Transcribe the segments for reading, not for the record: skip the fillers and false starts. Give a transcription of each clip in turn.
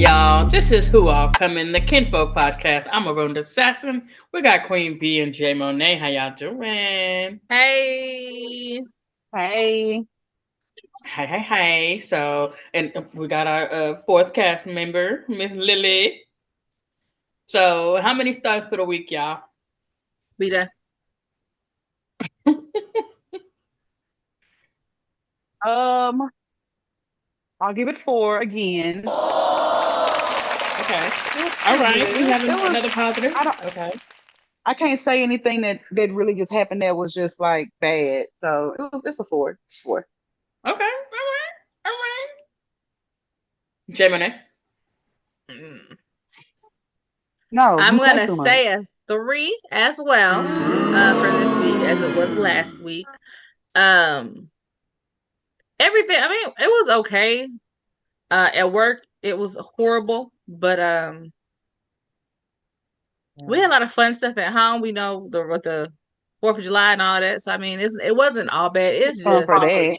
y'all, this is Whoallcomin, the Kinfolk Podcast. I'm Marooned Assassin. We got Queen Bia and Jmonea. How y'all doing? Hey. Hey, Hey. And we got our fourth cast member, Miss Lily. So, how many stars for the week, y'all? Be done. um, I'll give it 4 again. Okay. It All was right. good. We have It was. another positive. I don't. Okay. I can't say anything that really just happened that was just like bad. So it's a 4. 4. Okay. All right. All right. Jmonea. Mm. No, I'm you play gonna too much. say a 3 as well for this week as it was last week. Um Everything, I mean, it was okay. At work it was horrible, but we had a lot of fun stuff at home. We know the 4th of July and all that. So I mean it wasn't all bad. It's It's fun for just that.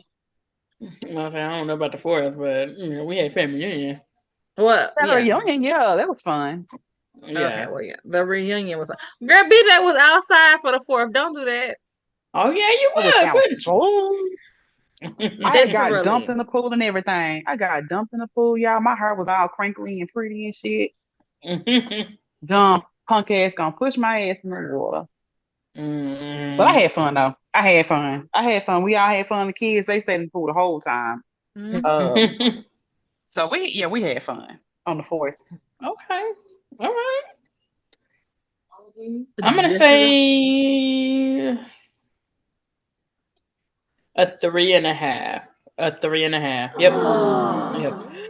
Well, I don't know about the fourth, but we had family reunion. well, That yeah. reunion, yeah, that was fun. Okay, Yeah. well, yeah. The reunion was girl. BJ was outside for the 4th. Don't do that. Oh yeah, you I was was, wasn't outside. I had got dumped Literally. in the pool and everything. I got dumped in the pool, y'all. My hair was all crinkly and pretty and shit. you? Dumb punk ass gonna push my ass in the water. But I Mm. had fun though. I had fun. I had fun. We all had fun. The kids, they stayed in the pool the whole time. Um, Okay. so we had fun on the 4th. All right. I'm gonna Just say a 3.5. A 3.5. Yep.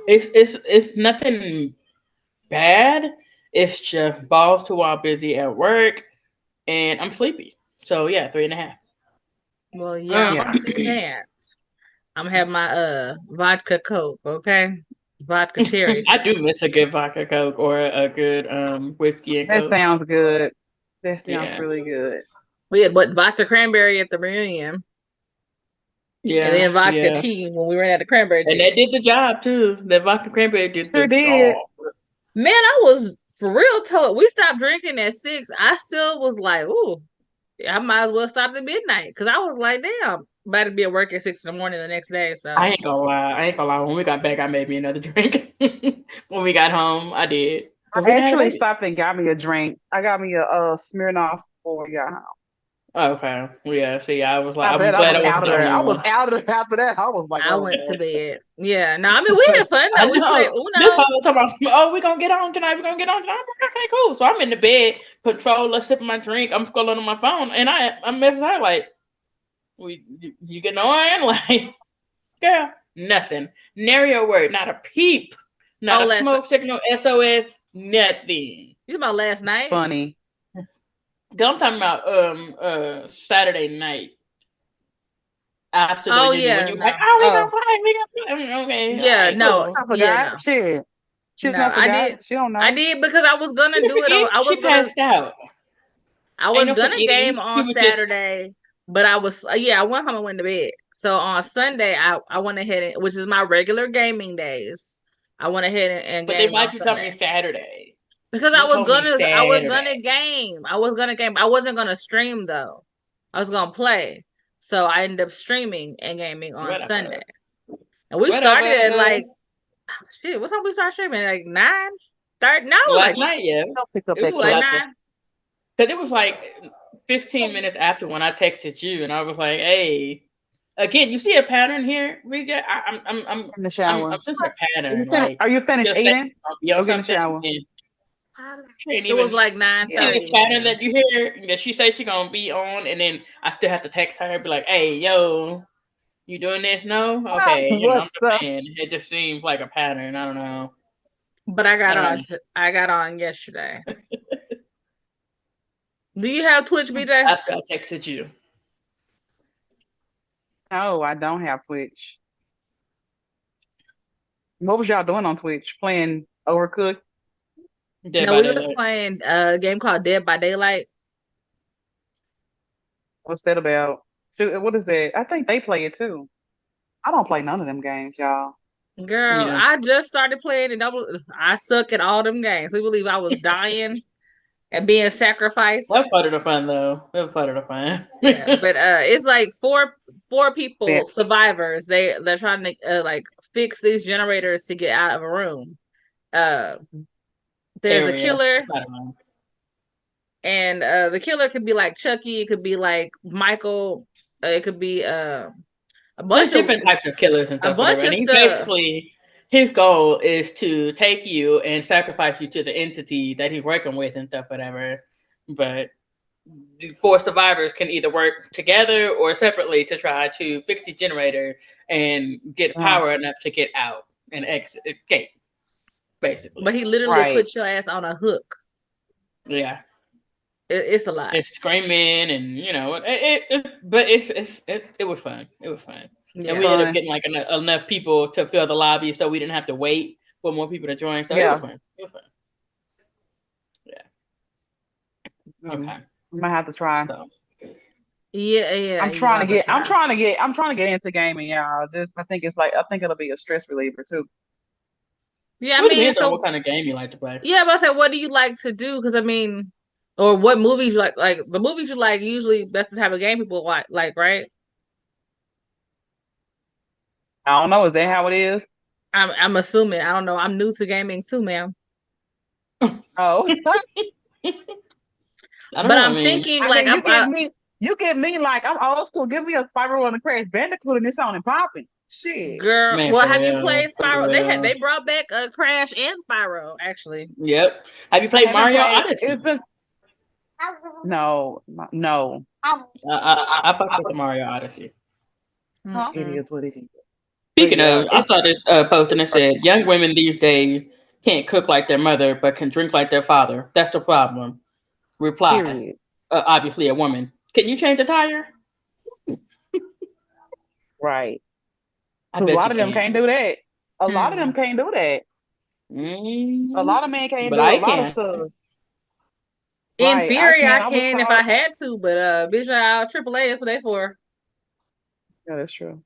It's nothing bad. It's just balls to wall busy at work, and I'm sleepy. So yeah, 3.5. well, yeah, Um, I don't do that. I'm gonna have my vodka coke, okay? Vodka cherry. I do miss a good vodka coke or a good whiskey and That coke. sounds good. That sounds Yeah, really good. We had what vodka cranberry at the reunion, and then vodka yeah. tea when we ran out of cranberry And that did juice. the job too. The vodka cranberry did the Sure did. job. Man, I was for real told we stopped drinking at 6. I still was like, ooh, I might as well stop at midnight because I was like, damn, about to be at work at 6 in the morning the next day. I So ain't gonna lie. I ain't gonna lie. When we got back, I made me another drink. When we got home, I did. Cause we I done had a actually baby. stopped and got me a drink. I got me a Smirnoff before we got home. Oh, okay. Yeah. See, I was like, After I'm that, I glad was I wasn't out of the there. only I was one. out of there. After that, I was like, I oh went to no. bed. Yeah, no, I mean we had fun I though. We played know. This Uno. whole time I was, oh, we gonna get on tonight. We gonna get on tonight. I'm like, okay, cool. So I'm in the bed, controller, sipping my drink. I'm scrolling on my phone, and I'm messaging her like, you getting on? Like, girl, nothing. Nary a word. Not a peep. Not Oh, a last smoke signal. SOS. Nothing. you about last night? Funny. I'm talking about Saturday night after the Oh reunion when yeah, you was like, no. oh, we gonna Oh play, we gonna play. Okay, all yeah, right, no, cool. I yeah, forgot. no, Shit. She's no. not I did, forgot. She don't I know. did because I was She gonna didn't do it on. forget. She passed out. I Ain't was no gonna game forgetting. She on was just. Saturday, but I was yeah. I went home and went to bed. So on Sunday, I went ahead and which is my regular gaming days. I went ahead and But then gamed on why'd you tell me Sunday Saturday? because You told me I was gonna Saturday. game. I was gonna game. I wasn't gonna stream though. I was gonna play. So I ended up streaming and gaming on Sunday. Whatever. And we started at Whatever. like shit. What time we start streaming? Like 9, 30? No, Last like night, yeah. Don't pick up It was that a ooh, little like cup. after. 9. Because it was like 15 minutes after when I texted you, and I was like, hey. Again, you see a pattern here, Rija? In the shower. I'm sensing a pattern. Like Are you finished you'll say eating? I'll be on Go get in the something, shower. and she ain't It was even like see Yeah. this 9:30, pattern man. that you hear that she say she gonna be on, and then I still have to text her, be like, "Hey, yo, you doing this? No, okay." I'm What's just up? saying. It just seems like a pattern. I don't know. But I don't know. I got on yesterday. Do you have Twitch, BJ? After I texted you, No, I don't have Twitch. What was y'all doing on Twitch? Playing Overcooked? Dead No, by we was Daylight. playing a game called Dead by Daylight. What's that about? Shoot, what is that? I think they play it too. I don't play none of them games, y'all. Girl, Yeah. I just started playing and I suck at all them games. We believe I was dying and being That's sacrificed. part of the fun, though. That's part of the fun. Yeah, but it's like four people, Yeah. survivors. They're trying to like fix these generators to get out of a room. There's a Area. killer, I don't know. and the killer could be like Chucky, it could be like Michael, it could be a There's bunch of different types of killers and a stuff, whatever. bunch And of he stuff. basically, his goal is to take you and sacrifice you to the entity that he's working with and stuff, whatever. But the four survivors can either work together or separately to try to fix the generator and get power enough to get out and escape, basically. But he literally Right. put your ass on a hook. Yeah. It's a lot. It's screaming and it was fun. It was fun. Yeah. And we ended up getting like enough people to fill the lobby, so we didn't have to wait for more people to join. So it was fun. It was fun. Yeah. Okay. I might have to try. So Yeah. I'm trying to get into gaming, y'all. I think it'll be a stress reliever too. Yeah, I it mean, depends on so what kind of game you like to play. yeah, but I said, what do you like to do? Because I mean, or what movies you like? Like the movies you like, usually that's the type of game people like, right? I don't know. Is that how it is? I'm assuming. I don't know. I'm new to gaming too, ma'am. Oh, I don't But know. I'm thinking I like mean, you give me like I'm old school. Give me a Spiral and a Crash Bandicoot and it's on and popping. Shit. girl. Man, Well, for have you real, played for Spyro? real. They brought back Crash and Spyro actually. Yep. Have you I played haven't Mario played. Odyssey? It's been no. I fucked with the Mario Odyssey. Huh? It is what it is. Speaking yeah, of, I saw this post and it said, young women these days can't cook like their mother, but can drink like their father. That's the problem. Reply. Period. Obviously, a woman. Can you change a tire? Right. I 'Cause bet a lot you of them can. can't do that. A lot of them can't do that. A lot of men can't But do I a lot of can. stuff. In Right. theory, I I was can if taught. I had to, but bitch, AAA is what they for. Yeah, that's true.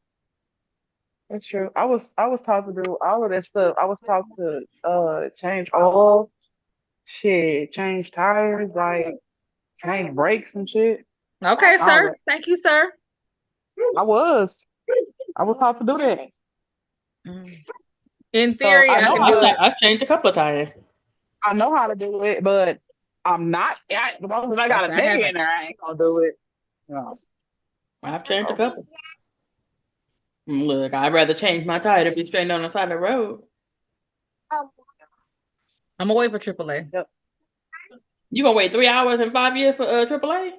That's true. I was taught to do all of that stuff. I was taught to change oil, shit, change tires, like change brakes and shit. Okay, All sir. that. Thank you, sir. I was taught to do that. In So theory, I can do it. I've changed a couple of tires. I know how to do it, but I'm not. As long as I got a I nigga haven't. in there, I ain't gonna do it. No. I've changed a couple. Look, I'd rather change my tire to be straight on the side of the road. I'm gonna wait for AAA. Yep. You gonna wait 3 hours and 5 years for AAA?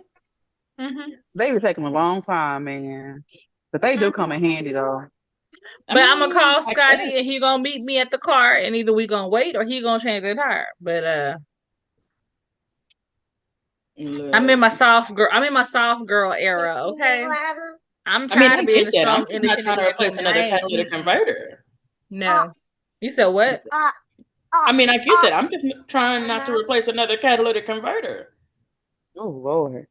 They be taking a long time, man. But they do come in handy though. But I'm gonna call I Scotty guess. and he gonna meet me at the car, and either we gonna wait or he gonna change the tire. But Look. I'm in my soft girl era. Okay. I'm tired of being a strong, I'm not trying to replace another catalytic converter. No. You said what? I mean, like you said, I'm just trying not to replace another catalytic converter. Oh Lord.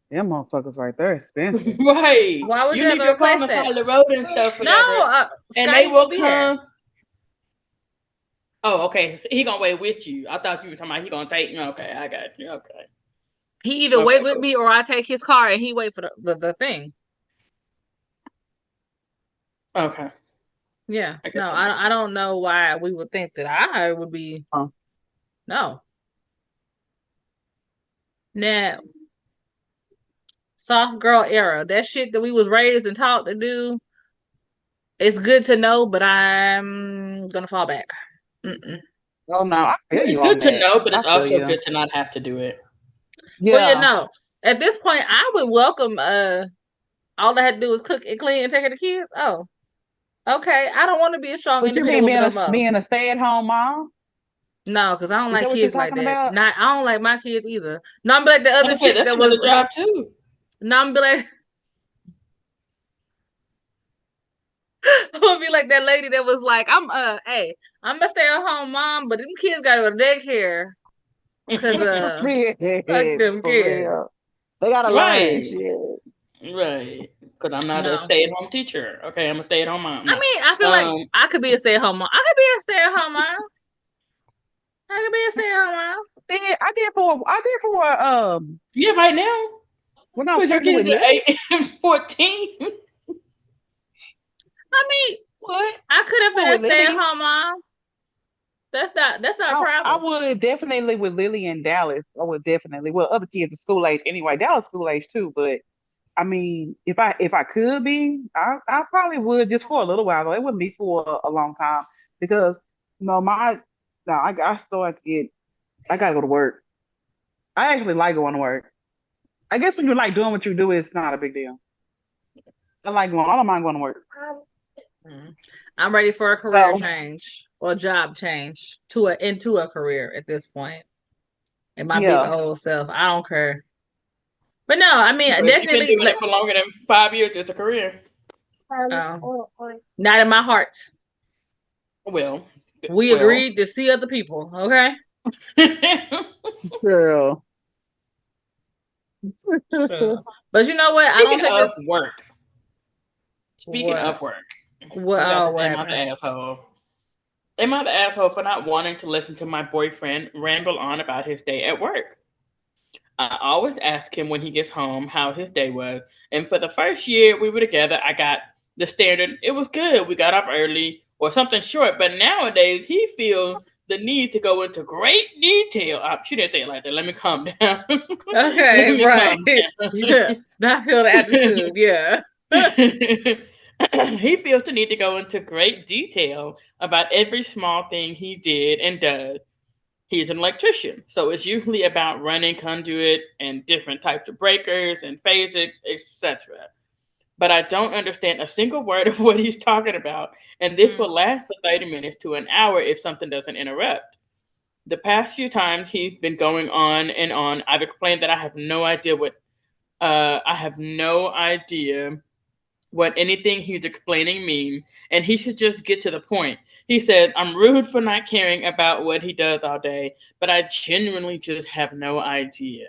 Them motherfuckers right there expensive. Right. Why would you leave have to your car on replace the that? side of the road and stuff, No, whatever, and Scotty they will be there. come. Oh, okay. He gonna wait with you. I thought you were talking about he gonna take. Okay, I got you. Okay. He either wait with me or I take his car and he wait for the thing. Okay. Yeah. No, I don't know why we would think that I would be. No. Now, soft girl era. That shit that we was raised and taught to do. It's good to know, but I'm gonna fall back. Oh no, I feel It's you good on to that. know, but it's I feel also you. good to not have to do it. Yeah. Well, you know, at this point, I would welcome. All I had to do was cook and clean and take care of the kids. Oh, okay. I don't want to be a strong, But you independent mean woman no more. being a stay-at-home mom? No, because I don't Is like that what you're kids like talking that. about? Not, I don't like my kids either. No, I'm be like the other Okay, chick that's that was. another job too. No, I'm be like. I'm gonna be like that lady that was like, I'm a stay-at-home mom, but them kids gotta go to daycare. Cause fuck them For kids. real. They gotta learn Right. shit. Right. because I'm not a No. stay-at-home teacher. Okay, I'm a stay-at-home mom. I mean, I feel like I could be a stay-at-home mom. I could be a stay-at-home mom. I could be a stay-at-home mom. I did for yeah, right now. when I was Because your pregnant with kids are Lily. 8 and 14. I mean, What? I could have been a With Lily? stay-at-home mom. That's not a I problem. would definitely with Lily and Dallas. I would definitely. Well, other kids are school age anyway. Dallas school age too, but I mean, if I could be, I probably would just for a little while. Though it wouldn't be for a long time because my no, I start to get. I gotta go to work. I actually like going to work. I guess when you like doing what you do, it's not a big deal. I like going. I don't mind going to work. Mm. I'm ready for a career change or job change into a career at this point. And my big Yeah. old self, I don't care. But no, I mean, But you've been definitely doing it for longer than 5 years. It's a career. not in my heart. Well, We agreed to see other people, okay? Girl. So, but you know what? I don't Speaking take of this. work. Speaking What? of work. What? I got Oh, to what say, am I the happened? asshole? Am I the asshole for not wanting to listen to my boyfriend ramble on about his day at work? I always ask him when he gets home how his day was. And for the first year we were together, I got the standard, it was good. We got off early or something short. But nowadays, he feels the need to go into great detail. She didn't say it like that. Let me calm down. Let Okay, me right. calm Yeah, I feel the attitude. Yeah. down. He feels the need to go into great detail about every small thing he did and does. He's an electrician, so it's usually about running conduit and different types of breakers and phasers, etc. But I don't understand a single word of what he's talking about, and this will last for 30 minutes to an hour if something doesn't interrupt. The past few times he's been going on and on, I've explained that I have no idea what anything he's explaining means, and he should just get to the point. He said, I'm rude for not caring about what he does all day, but I genuinely just have no idea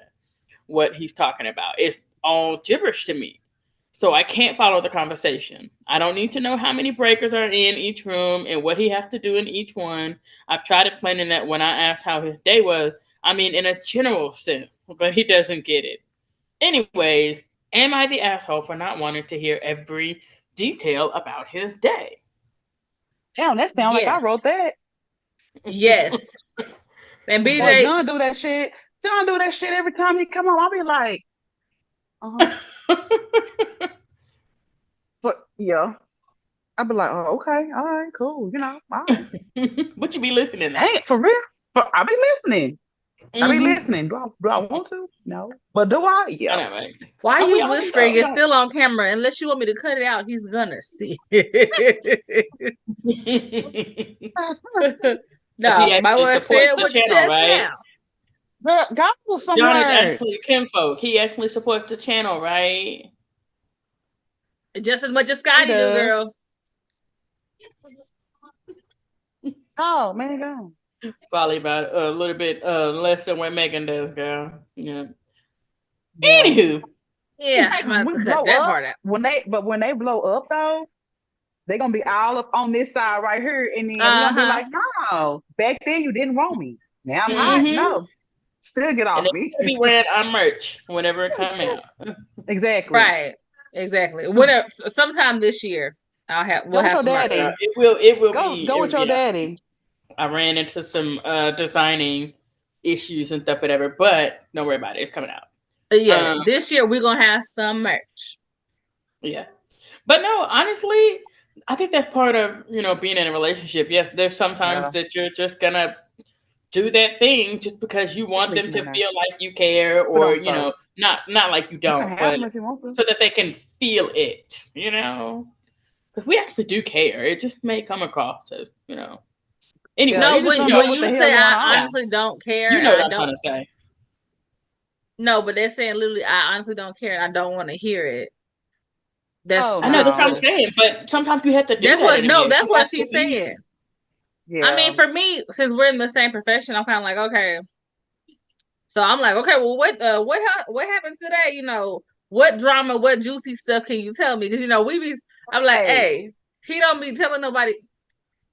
what he's talking about. It's all gibberish to me. So I can't follow the conversation. I don't need to know how many breakers are in each room and what he has to do in each one. I've tried explaining that when I asked how his day was, I mean in a general sense, but he doesn't get it. Anyways, am I the asshole for not wanting to hear every detail about his day? Damn, that sounds like I wrote Yes. that. Yes. And Boy, BJ, John do that shit. John do that shit every time he come home. I'll be like, but yeah. I'll be like, oh, okay, all right, cool. All right. What you be listening to? Hey, for real? I'll be listening. I'll be Mm-hmm. listening. Do I want to? No. But do I? I Yeah. know, right? why Oh, we you all whispering? It's know. still on camera. Unless you want me to cut it out, he's gonna see it. Because he No, might actually want to say supports it the with channel, chest right? now. But God was John is somewhere. actually kinfolk. He actually supports the channel, right? Just as much as He Scotty do, does. girl. Oh, man, go. Probably about a little bit less than what Megan does, girl. Yeah. Yeah. Anywho. Yeah, Like I'm gonna when have we to cut blow that up, part out. when they blow up though, they're gonna be all up on this side right here, and then we're gonna be Uh-huh. like, no, back then you didn't want me. Now I'm hot. Mm-hmm. No, still get And off then me. we'll be wearing our merch whenever it come out. Exactly. Right. Exactly. Whatever. Sometime this year, we'll Go with have your some merch. daddy. It will Go with your be awesome. daddy. I ran into some designing issues and stuff, whatever, but don't worry about it. It's coming out. But yeah, this year we're gonna have some merch. Yeah. But no, honestly, I think that's part of, being in a relationship. Yes, there's sometimes that you're just gonna do that thing just because you want them to feel like you care, or not like you don't, but so that they can feel it, because we actually do care. It just may come across as, anyway. No, you just don't know when what you the hell say going I on. honestly don't care, You know and what I I'm don't. trying to say. No, but they're saying literally, I honestly don't care, and I don't want to hear it. I know, that's what I'm saying, but sometimes you have to do that. That's what she's saying. Yeah. I mean, for me, since we're in the same profession, I'm kind of like, okay. So I'm like, okay, well, what happened today? what drama, what juicy stuff can you tell me? Because I'm like, hey, he don't be telling nobody.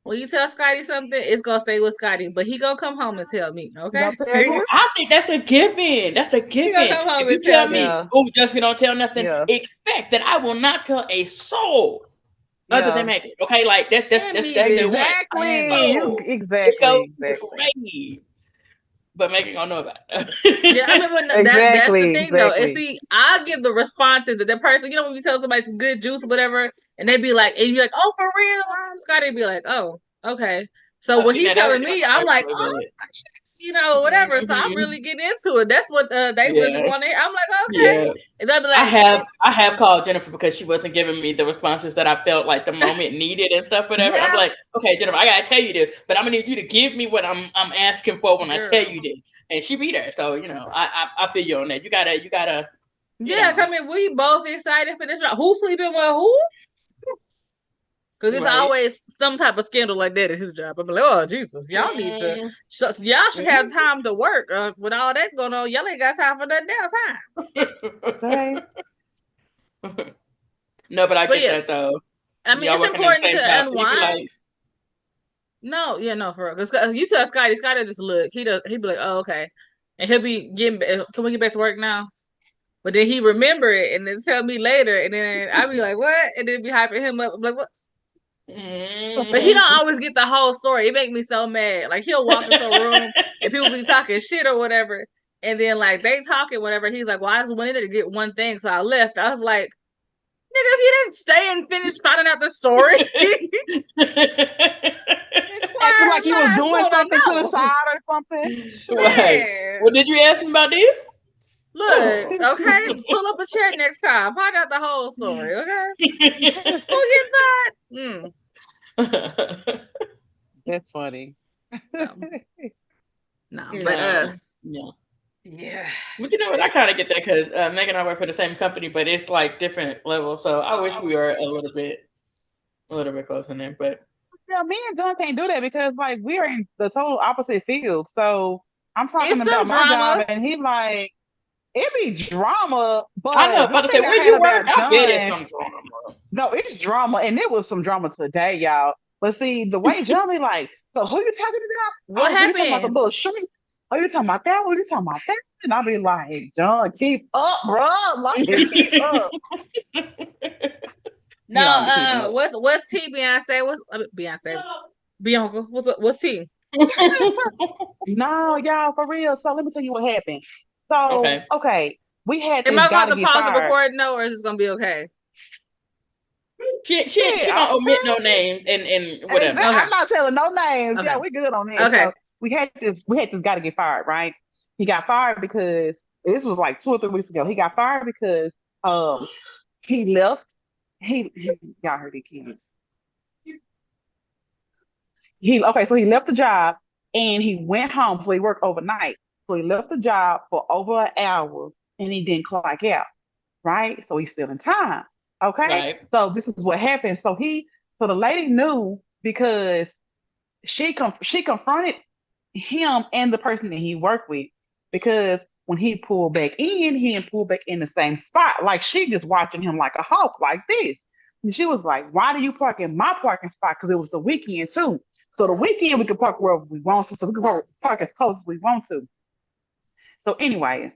When you tell Scotty something, it's gonna stay with Scotty, but he gonna come home and tell me, okay? I think that's a given. That's a given. If you tell me, oh, Jessica, don't tell nothing, expect that I will not tell a soul other than Megan. Okay, like that's exactly. Great. But Megan gonna know about it. Yeah, I mean, that's the thing though. And see, I give the responses that person, when you tell somebody some good juice or whatever, and they be like, and you be like, oh, for real? Scotty be like, oh, okay. So when he's telling me, I'm like, oh, whatever. So I'm really getting into it. That's what they really want to hear. I'm like, okay. And they'll be like, I have called Jennifer because she wasn't giving me the responses that I felt like the moment needed and stuff, whatever. I'm like, okay, Jennifer, I gotta tell you this, but I'm gonna need you to give me what I'm asking for when I tell you this. And she be there. So, I feel you on that. You gotta come in. We both excited for this. Who's sleeping with who? Because it's always some type of scandal like that at his job. I'm like, oh, Jesus, y'all need to, y'all should have time to work. With all that going on, y'all ain't got time for that damn time. No, but I get that, though. I mean, it's important to unwind. No, for real. Because you tell Scotty just look. He'd be like, oh, okay. And he'll be can we get back to work now? But then he remember it and then tell me later. And then I'd be like, what? And then be hyping him up. I'm like, what? But he don't always get the whole story. It make me so mad. Like he'll walk into a room and people be talking shit or whatever, and then like they talking whatever. He's like, "Well, I just wanted to get one thing, so I left." I was like, "Nigga, if you didn't stay and finish finding out the story, acting like you was doing something to the side or something." Right. Well, did you ask me about this? Look, okay, pull up a chair next time. Find out the whole story, okay? Who get that? That's funny. No, but yeah. But you know what? I kind of get that because Megan and I work for the same company, but it's like different levels. So I wish we were a little bit closer in there. But me and John can't do that because like we are in the total opposite field. So I'm talking about my job, and he's like, it be drama, but I know. But I say, where you work, I get it. Some drama. No, it's drama, and it was some drama today, y'all. But see, the way John be like, so who you talking about? What happened? You talking about the little shrink? Oh, you talking about that? What you talking about that? And I'll be like, John, keep up, bro. Like, keep up. No, what's T? Beyonce? What's Beyonce? Bianca? What's T? No, y'all, for real. So let me tell you what happened. So okay, we had this. Am I going to pause the recording? No, or is it gonna be okay? She don't omit no names and whatever. Exactly. I'm not telling no names. Okay. Yeah, we good on that. Okay. So we had this guy to get fired, right? He got fired because this was like 2 or 3 weeks ago. He got fired because he left. Y'all heard the kids. So he left the job and he went home. So he worked overnight. So he left the job for over an hour and he didn't clock out, right? So he's still in time. Okay. Right. So this is what happened. So the lady knew because she confronted him and the person that he worked with because when he pulled back in, he didn't pull back in the same spot. Like she just watching him like a hawk like this. And she was like, why do you park in my parking spot? Because it was the weekend too. So the weekend we can park wherever we want to. So we can park as close as we want to. So anyway,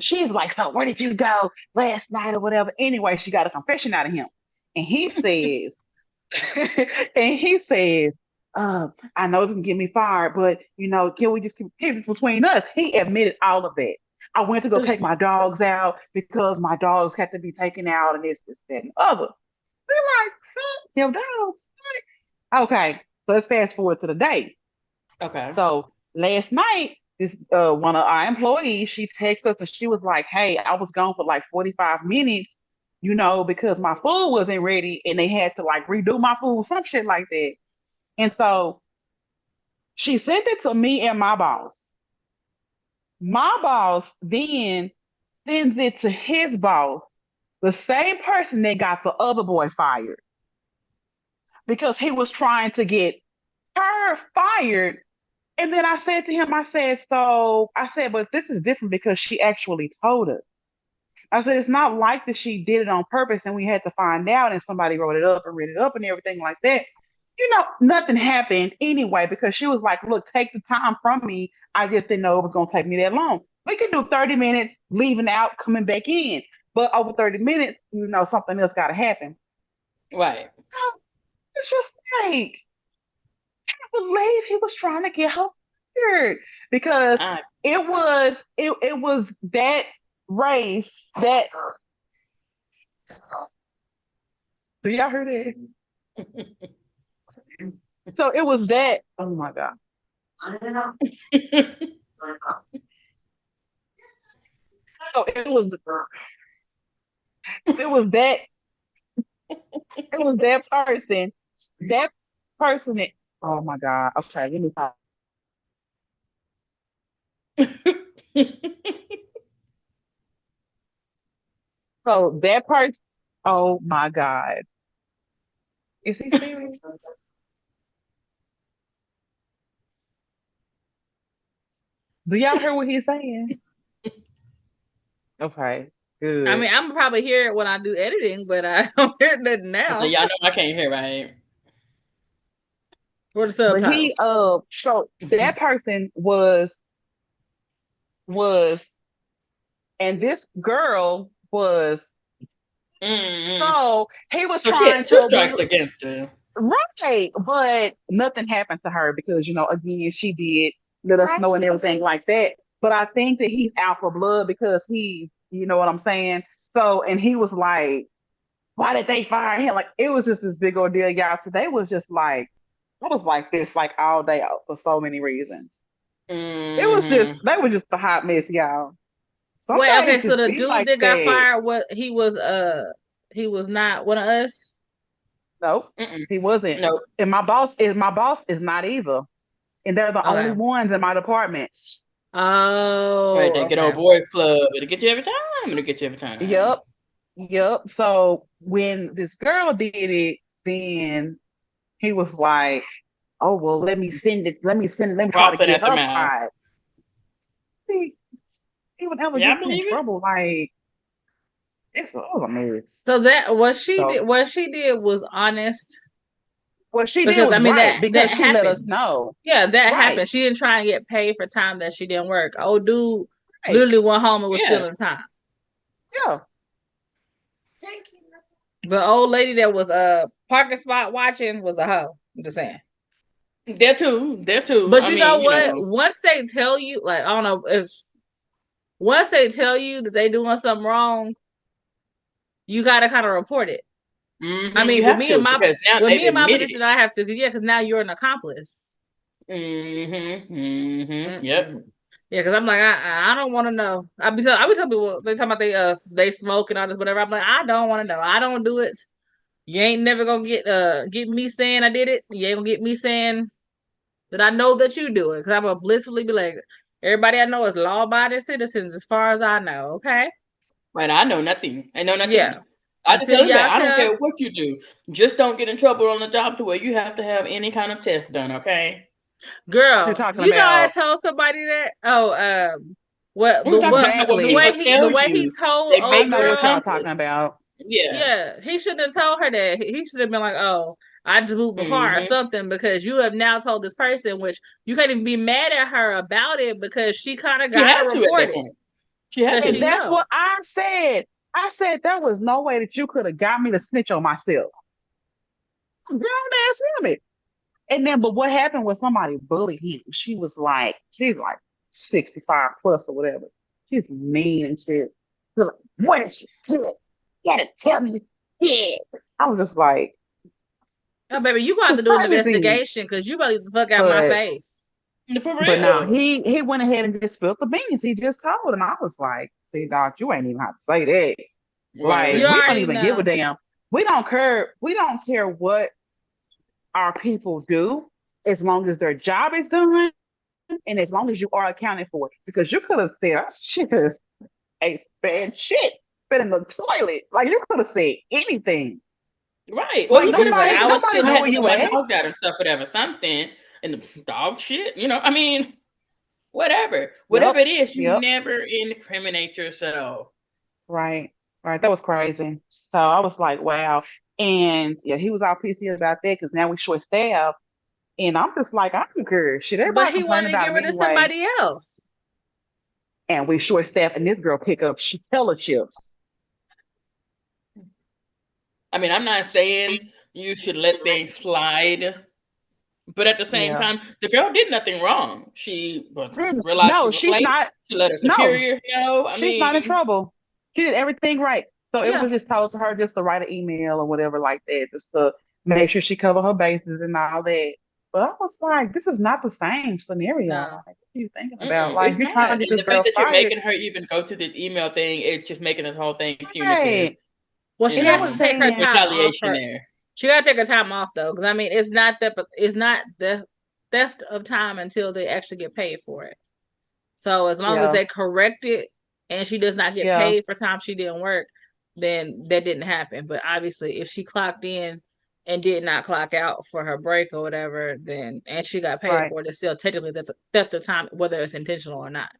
she's like, so where did you go last night or whatever? Anyway, she got a confession out of him. And he says, I know it's gonna get me fired, but can we just keep this between us? He admitted all of that. I went to go take my dogs out because my dogs had to be taken out and this, that, and other. We're like, your dogs. Okay, so let's fast forward to the day. Okay. So last night, this one of our employees, she texted us and she was like, hey, I was gone for like 45 minutes, because my food wasn't ready and they had to like redo my food, some shit like that. And so she sent it to me and my boss. My boss then sends it to his boss, the same person that got the other boy fired, because he was trying to get her fired. And then I said to him, but this is different because she actually told us. I said, it's not like that she did it on purpose and we had to find out and somebody wrote it up and read it up and everything like that. Nothing happened anyway because she was like, look, take the time from me. I just didn't know it was going to take me that long. We could do 30 minutes, leaving out, coming back in. But over 30 minutes, something else got to happen. Right. So it's just like, I believe he was trying to get her fired because it was that race that. Do y'all hear that? So it was that. Oh my god. So it was that person. That person that, oh my god. Okay, let me talk. So that person, oh my god. Is he serious? Do y'all hear what he's saying? Okay, good. I mean, I'm probably hear it when I do editing, but I don't hear nothing now. So y'all know I can't hear, right? For the subtitles. But so that person was, and this girl was. So he was trying two strikes against her. Right, but nothing happened to her because, again, she did let us know and everything like that. But I think that he's out for blood because he's, you know what I'm saying? So, and he was like, why did they fire him? Like, it was just this big ordeal, y'all. Today was just like, it was like this, like all day out for so many reasons. It was just, they were just a hot mess, y'all. Wait, okay, so the be dude like that got that. fired, he was not one of us? Nope, he wasn't. Nope. And my boss is not either. And they're the only ones in my department. Oh, right, they get old boy club. It'll get you every time. It'll get you every time. Yep. So when this girl did it, then he was like, "Oh well, let me send it. Let me try to get her fired." He would ever get in trouble. Like it was a mess. So that what she did was honest. What she did was right because she let us know. Yeah, that happened. She didn't try and get paid for time that she didn't work. Old dude literally went home and was stealing time. Yeah. The old lady that was parking spot watching was a hoe. I'm just saying. There too. But you know what? Once they tell you, like, I don't know if once they tell you that they doing something wrong, you gotta kind of report it. I mean, with me and my position, I have to, because now you're an accomplice. Yep. Yeah, because I'm like, I don't want to know. I be telling people, they talking about they smoke and all this whatever. I'm like, I don't want to know. I don't do it. You ain't never gonna get me saying I did it. You ain't gonna get me saying that I know that you do it. Because I'm gonna blissfully be like, everybody I know is law-abiding citizens, as far as I know. Okay. Right. I know nothing. Yeah. I just tell you that I don't care what you do. Just don't get in trouble on the job to where you have to have any kind of test done, okay? Girl, you know I told somebody that. Oh, the way he told I know what y'all talking about. Yeah, he shouldn't have told her that. He should have been like, "Oh, I just moved the car or something," because you have now told this person, which you can't even be mad at her about it because she kind of got to report it. And that's what I said. I said there was no way that you could have got me to snitch on myself. Grown ass woman. And then, but what happened was somebody bullied him. She's like 65 plus or whatever. She's mean and shit. She's like, what is she doing? You gotta tell me. Yeah. I was just like, oh, baby, you gonna have to do an investigation because you better the fuck out my face. For real. But no, he went ahead and just spilled the beans. He just told, and I was like, see, Doc, you ain't even have to say that. Like, we don't even give a damn. We don't care. We don't care what our people do as long as their job is done and as long as you are accounted for. Because you could have said, oh, shit, a bad shit, been in the toilet. Like, you could have said anything. Right. Well, like, I was sitting where you my dog got and stuff, whatever, something, and the dog shit, I mean, whatever it is, you never incriminate yourself. Right. Right. That was crazy. So I was like, wow. And yeah, he was all pissy about that because now we short staff. And I'm just like, I don't care. Shit, But everybody he wanted complaining to about get him rid of anyway. somebody else. And we short staff, and this girl pick up fellowships. I mean, I'm not saying you should let things slide, but at the same Yeah. time, the girl did nothing wrong. She realized she No, was she's late. not. She let her No, superior know. I she's not in mean, trouble. She did everything right. So it Yeah. was just told to her just to write an email or whatever like that, just to make sure she cover her bases and all that. But I was like, this is not the same scenario. No. Like, what are you thinking about? it's Like, you're not. trying to get And this the fact girl that you're fired. making her even go to this email thing, it's just making this whole thing punitive. Right. Well, You she And I has was to know, take her saying, time off. retaliation there. She got to take her time off though, because I mean, it's not the theft of time until they actually get paid for it. So as long as yeah, they correct it and she does not get yeah, paid for time she didn't work, then that didn't happen. But obviously, if she clocked in and did not clock out for her break or whatever, then and she got paid right, for it, it's still technically theft of time, whether it's intentional or not.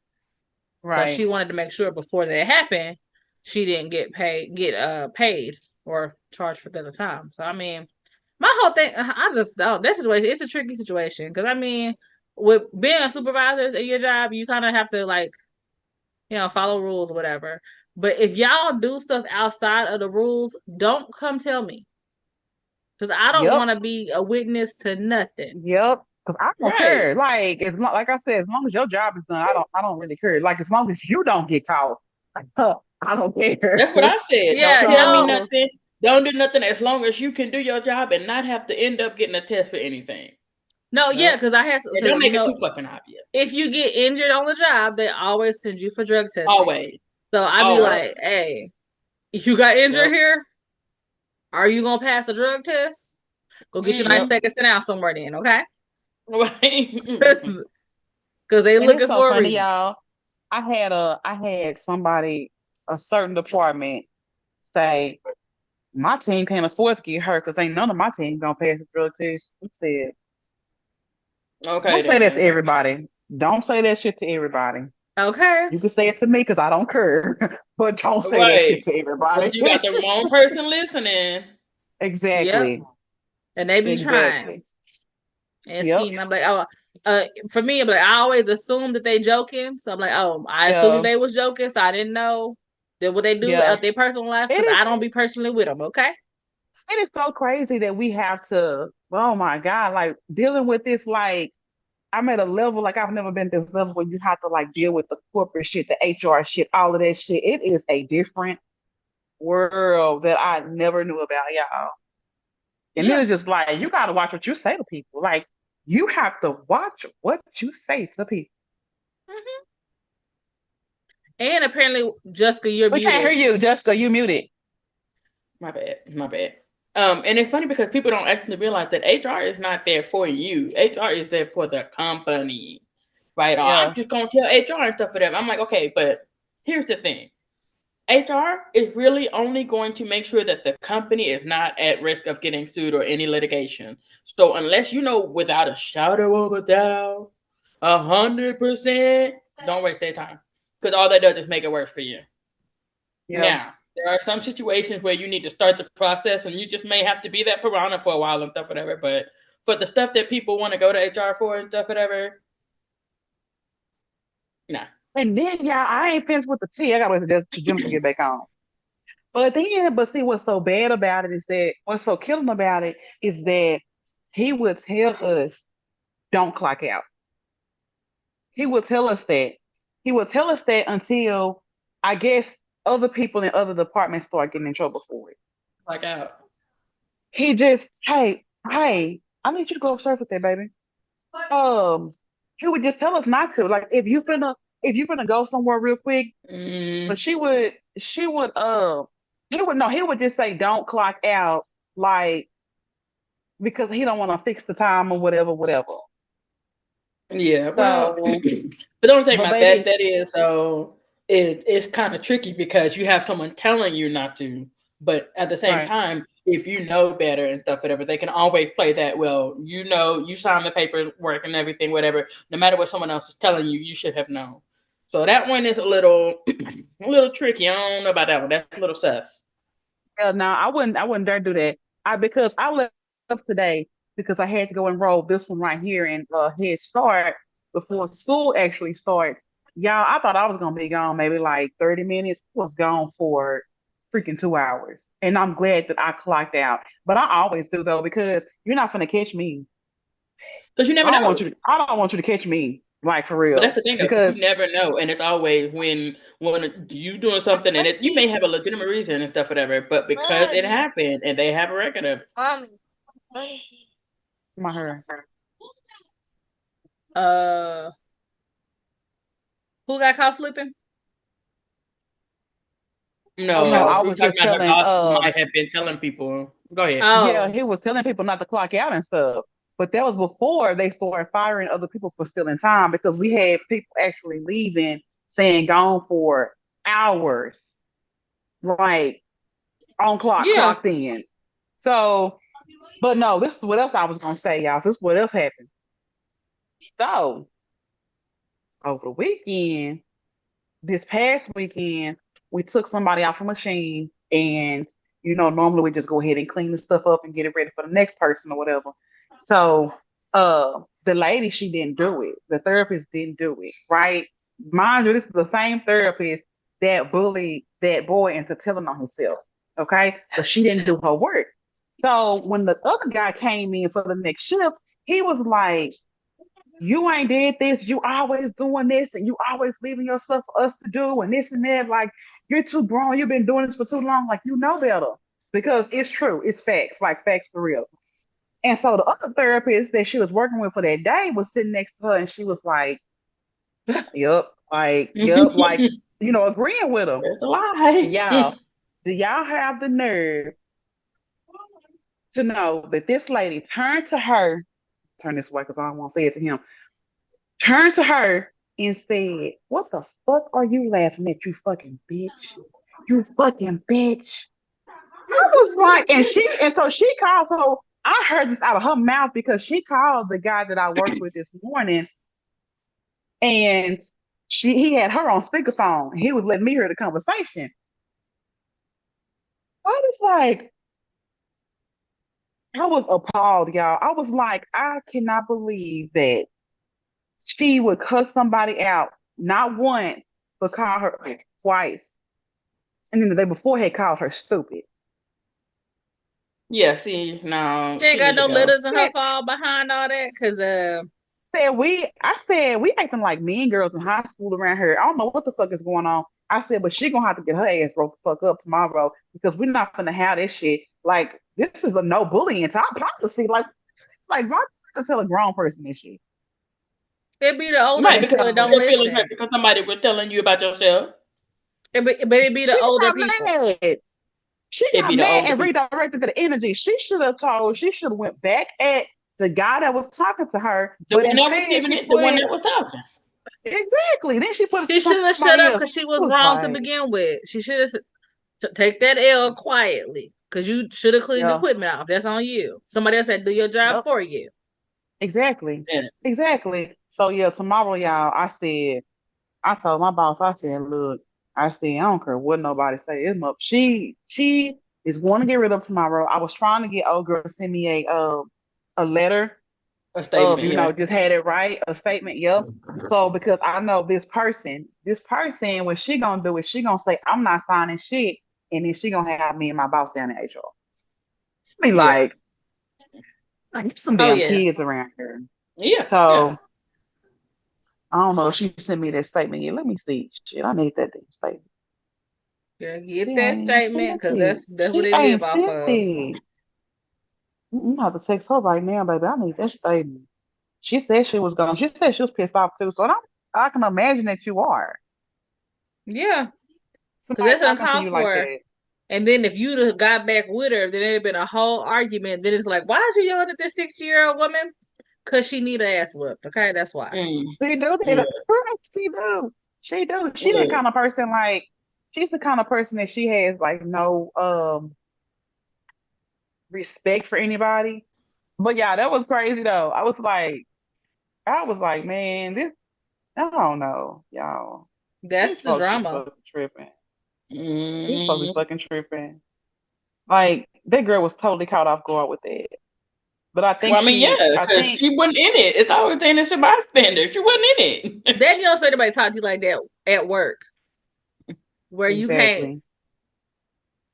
So she right. wanted to make sure before that happened, she didn't get paid or charged for theft of time. So I mean, my whole thing, I just don't. That situation, it's a tricky situation because I mean, with being a supervisor at your job, you kind of have to like, follow rules or whatever. But if y'all do stuff outside of the rules, don't come tell me because I don't Yep, want to be a witness to nothing. yep. Because I don't Right. care. Like, like I said, as long as your job is done, I don't really care. Like, as long as you don't get caught, I don't care. That's what I said. Don't Yeah, tell me no, So, nothing. Don't do nothing as long as you can do your job and not have to end up getting a test for anything. no, yeah, yep, because And don't make it too fucking obvious. if you get injured on the job, they always send you for drug testing. Always. So I'd be Always. like, hey, you got injured yep, here? Are you gonna pass a drug test? Go get your nice yep. Mm-hmm. speck and sit down somewhere then, okay? Right. Because they And it's looking so for a funny, reason. y'all. I had somebody, a certain department, say my team can't afford to get hurt because ain't none of my team gonna pass the drug test. I said, Okay don't say that to then. everybody. Don't say that shit to everybody. Okay. You can say it to me because I don't care, but don't say that Right. shit to But everybody. you got the wrong person listening. Yep. Exactly. And they be trying Exactly. and Yep. scheming. I'm like, oh, for me, I'm like, I always assume that they joking. So I'm like, oh, I assumed Yeah. they was joking, so I didn't know that what they do Yeah. out their personal life It because is I don't be personally with them. Okay. it is so crazy that we have to, oh my God, like dealing with this, like I'm at a level like I've never been at this level where you have to like deal with the corporate shit, the HR shit, all of that shit. It is a different world that I never knew about, y'all. And it Yeah. was just like you gotta watch what you say to people. Like you have to watch what you say to people. Hmm. And apparently, Jessica, you're We can't hear muted. you, Jessica. You muted. My bad. My bad. And it's funny because people don't actually realize that HR is not there for you. HR is there for the company. Right? Or I'm Yeah. just gonna tell HR and stuff for them. I'm like, okay, but here's the thing. HR is really only going to make sure that the company is not at risk of getting sued or any litigation. So unless you know without a shadow of a doubt, 100%, don't waste their time. Because all that does is make it worse for you. Yeah. Now, there are some situations where you need to start the process and you just may have to be that piranha for a while and stuff, whatever. But for the stuff that people want to go to HR for and stuff, whatever, nah. And then, yeah, I ain't finished with the tea. I gotta wait for Jennifer to get back on. But see, what's so bad about it is that what's so killing about it is that he would tell us, don't clock out. He will tell us that. He will tell us that until I guess other people in other departments start getting in trouble for it. Like out. He just, hey, I need you to go upstairs with that, baby. Um, he would just tell us not to. Like if you finna go somewhere real quick, but Mm, he would just say don't clock out, like because he don't want to fix the time or whatever, whatever. yeah, well, So, but the only thing but about that baby, that is so it's kind of tricky because you have someone telling you not to, but at the same right, time, if you know better and stuff, whatever, they can always play that. Well, you know, you signed the paperwork and everything, whatever. No matter what someone else is telling you, you should have known. So that one is a little tricky. I don't know about that one. That's a little sus. Hell no, I wouldn't dare do that. Because I left today because I had to go enroll this one right here in Head Start before school actually starts. Y'all, I thought I was gonna be gone maybe like 30 minutes. I was gone for freaking 2 hours. And I'm glad that I clocked out. But I always do though, because you're not gonna catch me. Because you never know. I don't want you to catch me, like for But real. that's the thing, though. Because You never know, and it's always when you doing something, and you may have a legitimate reason and stuff, whatever. But because it happened, and they have a record of it. my hair. Uh, who got caught slipping? Oh no, No, I we were was talking just about her telling boss might have been telling people. Go ahead. yeah, Oh, he was telling people not to clock out and stuff. But that was before they started firing other people for stealing time, because we had people actually leaving, saying gone for hours, like on clock, yeah. clocked in. So, but no, this is what else I was gonna say, y'all. This is what else happened. So over the weekend, this past weekend, we took somebody off a machine, and normally we just go ahead and clean the stuff up and get it ready for the next person or whatever. So the lady, she didn't do it. The therapist didn't do it, right? Mind you, this is the same therapist that bullied that boy into telling on himself. Okay. So she didn't do her work. So when the other guy came in for the next shift, he was like, you ain't did this, you always doing this, and you always leaving your stuff for us to do, and this and that. Like, you're too grown, you've been doing this for too long, like you know better. Because it's true, it's facts, like facts for real. And so the other therapist that she was working with for that day was sitting next to her, and she was like, yep, like, agreeing with him. It's a lie. Y'all, do y'all have the nerve to know that this lady turned to her, turn this way because I don't want to say it to him, turned to her and said, "What the fuck are you laughing at, you fucking bitch? You fucking bitch." I was like, and so she called, so I heard this out of her mouth because she called the guy that I worked with this morning, and he had her on speakerphone. He was letting me hear the conversation. I was like, I was appalled, y'all. I was like, I cannot believe that she would cuss somebody out, not once, but call her twice. And then the day before had called her stupid. Yeah, see, no, She ain't she got needs to no go. letters in her fall behind all that, cause I said we acting like mean girls in high school around here. I don't know what the fuck is going on. I said, but she gonna have to get her ass broke the fuck up tomorrow, because we're not gonna have this shit. Like, this is a no bullying time policy. Like why to tell a grown person this shit? it be the older Right, people because that So don't you're feeling hurt listen. because somebody was telling you about yourself. But it be the she older got people. mad. She It'd got be the mad older and people. redirected the energy. She should have went back at the guy that was talking to her, The but one that was instead giving she it, the put one it that was talking. exactly. Then she put it She to shouldn't have shut somebody up else. because she It was was wrong to like, begin with. She should have take that L quietly, because you should have cleaned the yeah, equipment off. That's on you. Somebody else had to do your job yep, for you. exactly, Yeah. exactly. So yeah, tomorrow, y'all, I told my boss, I said, look, I said, I don't care what nobody say. It's up. She is going to get rid of tomorrow. I was trying to get old girl to send me a letter A of, statement, yeah. just had it right, a statement, yep. So because I know this person, what she gonna do is she gonna say, I'm not signing shit, and then she gonna have me and my boss down in HR. Be Yeah. like there's some Oh damn yeah. kids around here. Yeah. Yeah. So I don't know if she sent me that statement yet. Let me see. Shit, I need that damn statement. Yeah, She get that ain't statement, sent because it. that's what She they live ain't off sent of. it. I'm gonna have to text her right now, baby. I need that statement. She said she was gone. She said she was pissed off too. So I can imagine that you are. Yeah, because Somebody that's talking to uncalled you like for. that. And then if you'd have got back with her, then it'd been a whole argument. Then it's like, why is you yelling at this 60-year-old woman? Because she need her ass whooped. Okay, that's why. Mm. She do Yeah. that. She do. She do. She that Yeah. kind of person, like, she's the kind of person that she has like no respect for anybody. But yeah, that was crazy though. I was like, man, this I don't know, y'all. That's These the folks be drama. fucking tripping. These folks be Mm. fucking tripping. Like that girl was totally caught off guard with that. But I think Well, I mean, yeah, I because think she wasn't in it. It's always the innocent bystander. She wasn't in it. Then you don't expect anybody to talk to you like that at work, where you can't exactly.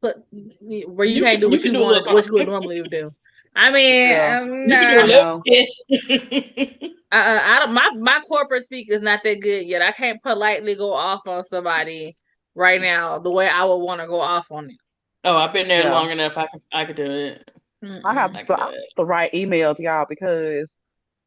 put, where you You can't can do you what can you do a want, little what you would something. normally do. I mean, Yeah, You can do a I nah. little know. kiss. I don't. My corporate speak is not that good yet. I can't politely go off on somebody right now the way I would want to go off on them. Oh, I've been there Yeah. long enough. I could do it. I have I to could do I have it. to write emails, y'all, because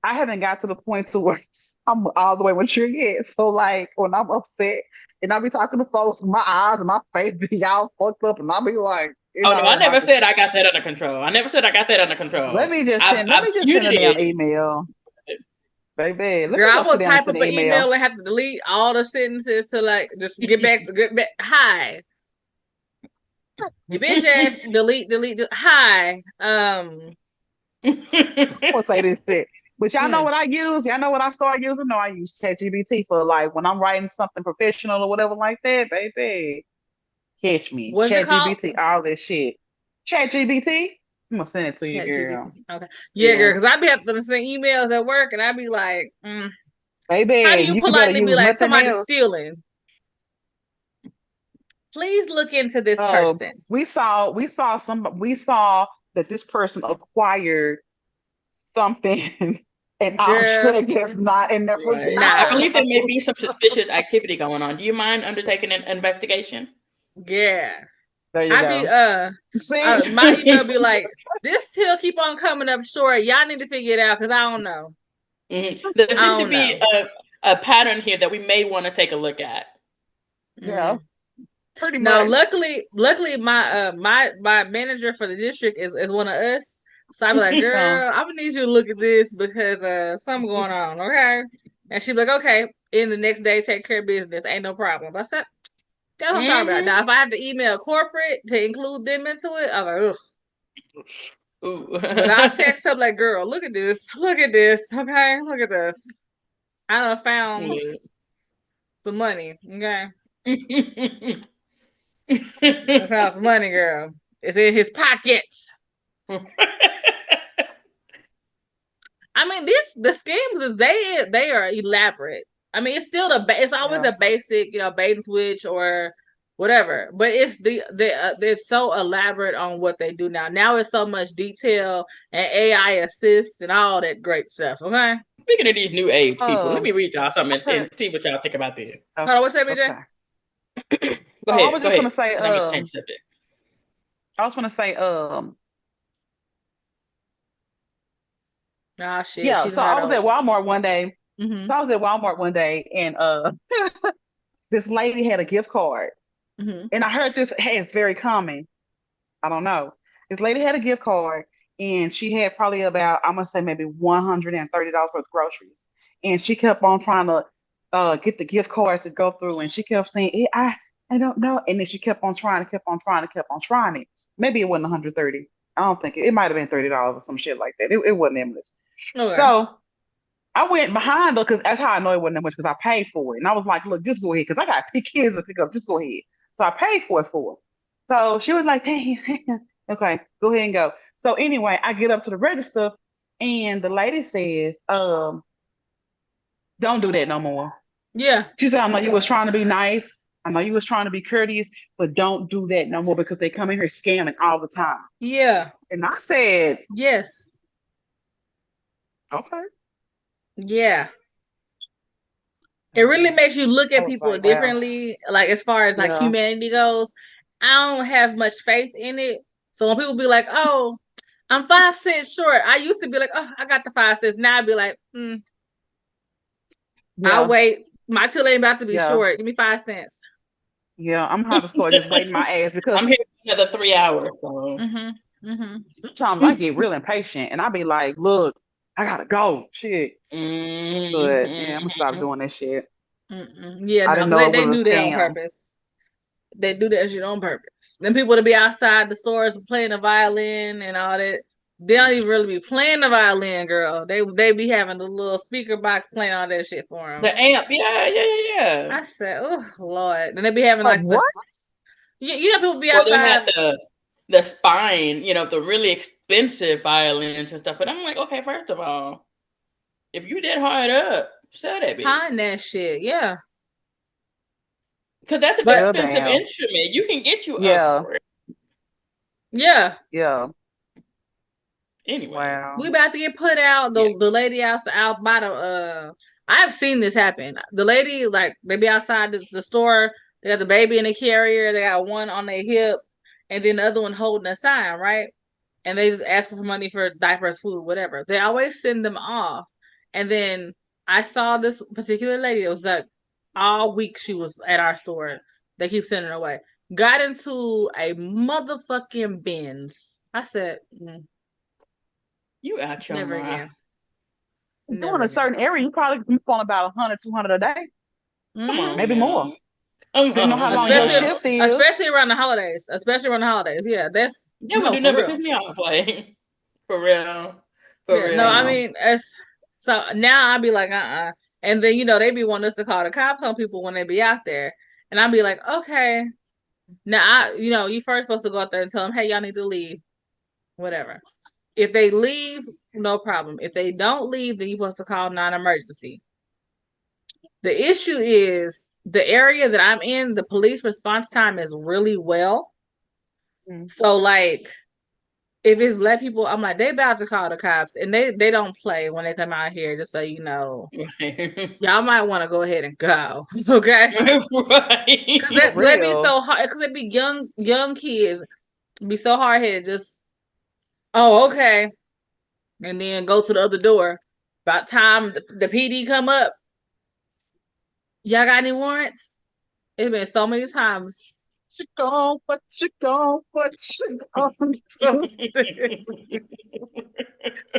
I haven't got to the point to where I'm all the way mature yet. So like when I'm upset and I be talking to folks, my eyes and my face be all fucked up, and I be like, Oh no, I never like, said I got that under control. I never said I got that under control. I've let me just send muted a damn it. email, baby. Let Girl, me I'm go sit gonna down and type send up an an email. email and have to delete all the sentences to like just get back. Hi, your bitch ass. Delete. Hi. I'm gonna say this shit. But y'all know Hmm. what I use? Y'all know what I started using? No, I use ChatGPT for like when I'm writing something professional or whatever like that, baby. Catch me. What's it called? ChatGPT, all this shit. ChatGPT? I'm gonna send it to you, Yeah, girl. GBC. Okay. Yeah, Yeah. girl, because I be having to send emails at work, and I be like, how do Baby, you you better politely be use like, nothing somebody's else. stealing? Please look into this person. We saw that this person acquired something and our Girl, check is not in their Right. I nah. believe there may account. be some suspicious activity going on. Do you mind undertaking an investigation? Yeah. There you I be go. See? my email be like, this still keep on coming up short. Y'all need to figure it out because I don't know. There I seems to don't be know. a pattern here that we may want to take a look at. Yeah, Mm. pretty No, much. luckily my manager for the district is one of us. So I be like, Yeah. girl, I'm gonna need you to look at this because something going on, okay? And she be like, okay. In the next day, take care of business. Ain't no problem. I said, that's what I'm talking about. Now, if I have to email corporate to include them into it, I'm like, ugh. Ooh. But I text her like, girl, look at this. Look at this. Okay, look at this. I done found some money. Okay. I found some money, girl. It's in his pockets. I mean, the schemes they are elaborate. I mean, it's still it's always Yeah. a basic, bait and switch or whatever. But it's they're so elaborate on what they do now. Now it's so much detail and AI assist and all that great stuff. Okay. Speaking of these new age people, let Um, me read y'all something I heard. and see what y'all think about this. Hold on, what's that, BJ? Okay. Go Oh, I ahead, was go just ahead. gonna say, And I'm gonna change the subject. I was gonna say, Ah, shit, yeah. she So done got I was at old. Walmart one day. Mm-hmm. So I was at Walmart one day, and this lady had a gift card, Mm-hmm. and I heard this. Hey, it's very common. I don't know. This lady had a gift card, and she had probably about, I'm gonna say maybe $130 worth of groceries, and she kept on trying to get the gift card to go through, and she kept saying, I don't know, and then she kept on trying it. Maybe it wasn't 130. I don't think it might have been $30 or some shit like that. It wasn't that much. Okay. So I went behind her because that's how I know it wasn't that much because I paid for it. And I was like, look, just go ahead because I got kids to pick up. Just go ahead. So I paid for it for her. So she was like, dang, okay, go ahead and go. So anyway, I get up to the register and the lady says, don't do that no more. Yeah. She said, I know you was trying to be nice. I know you was trying to be courteous, but don't do that no more because they come in here scamming all the time. Yeah. And I said, Yes. okay. Yeah. It really makes you look I at was people like, wow, differently, like as far as like yeah, humanity goes. I don't have much faith in it. So when people be like, oh, I'm 5 cents short, I used to be like, oh, I got the 5 cents. Now I'd be like, I'll yeah, wait. My till ain't about to be yeah. short. Give me 5 cents. Yeah, I'm gonna have to start just waiting my ass because I'm here for another 3 hours. So. Mm-hmm. Mm-hmm. sometimes I get real impatient and I be like, look, I gotta go. Shit. But yeah, I'm gonna stop Mm-hmm. doing that shit. Yeah, I no, didn't because know it they was do a that on scam. purpose. They do that shit on purpose. Then people to be outside the stores playing the violin and all that. They don't even really be playing the violin, girl. They be having the little speaker box playing all that shit for them. The amp, yeah. I said, oh Lord. Then they be having like what? you know, people be Well, they outside. had the spine, the really expensive violins and stuff. And I'm like, okay, first of all, if you did hard up, sell that bitch. Behind that shit, yeah. Because that's an But- expensive damn. instrument. You can get you Yeah. a Yeah. Yeah. anyway. Wow. We about to get put out. The lady out by the I've seen this happen. The lady, like, they be outside the store, they got the baby in the carrier, they got one on their hip, and then the other one holding a sign, right? And they just ask for money for diapers, food, whatever. They always send them off. And then I saw this particular lady, it was like all week she was at our store. They keep sending her away. Got into a motherfucking Benz. I said, You out your never mind. again. Doing a certain area, you probably can on about 100, 200 a day. Come on, Maybe now. more. Depending on how long your shift is. Especially around the holidays. Yeah, that's Yeah, we do never piss me off, like, for real. No, I mean, so now I'll be like, and then they be wanting us to call the cops on people when they be out there, and I'll be like, okay, now you first supposed to go out there and tell them, hey, y'all need to leave, whatever. If they leave, no problem. If they don't leave, then you're supposed to call non-emergency. The issue is the area that I'm in, the police response time is really well. So, like, if it's black people, I'm like, they about to call the cops, and they don't play when they come out here, just so you know. Y'all might want to go ahead and go, okay? Right. Because they be so hard, because they be young kids, be so hard-headed, just, oh, okay. And then go to the other door. About time the PD come up, y'all got any warrants? It's been so many times. What you gonna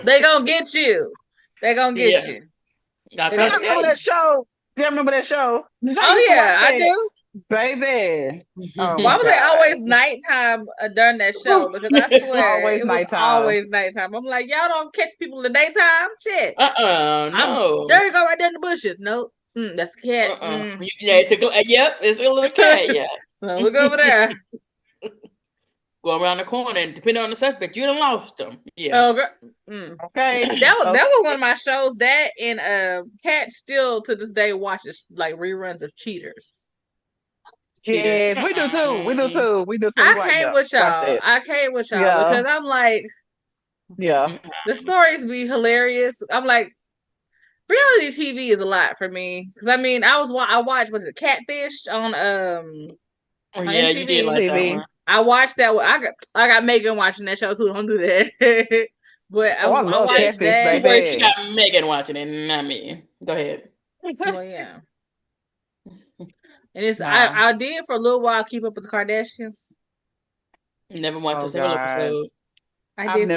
They gonna get you. They gonna get you. Remember that show? Do you remember that show? Oh yeah, I do. Baby. Why was it always nighttime during that show? Because I swear it was always nighttime. I'm like, y'all don't catch people in the daytime? Shit. No. There you go, right there in the bushes. Nope. That's a cat. Yeah, it's a little cat, yeah. So look over there. Go around the corner, and depending on the suspect, you done lost them. Yeah. Oh, okay. That was one of my shows. That and Cat still to this day watches like reruns of Cheaters. Yeah, we do too. I came with y'all. Because I'm like, yeah, the stories be hilarious. I'm like, reality TV is a lot for me because I mean, I watched Catfish on yeah, MTV. you did like that one. I watched that one. I got Megan watching that show too. Don't do that. But I watched Catfish, that. But she got Megan watching it, not me. Go ahead. Well, yeah. And it's I did for a little while keep up with the Kardashians. Never watched a single episode. I've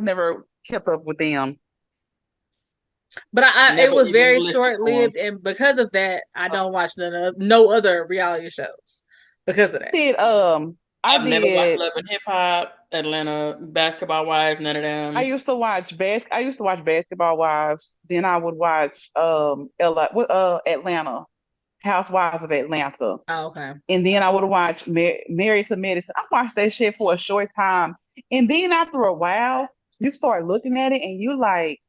never kept up with them. But it was very short lived, and because of that, I don't watch no other reality shows because of that. I've never watched Love and Hip Hop, Atlanta, Basketball Wives, none of them. I used to watch Basketball Wives. Then I would watch Atlanta, Housewives of Atlanta. Oh, okay. And then I would watch Married to Medicine. I watched that shit for a short time, and then after a while, you start looking at it, and you like,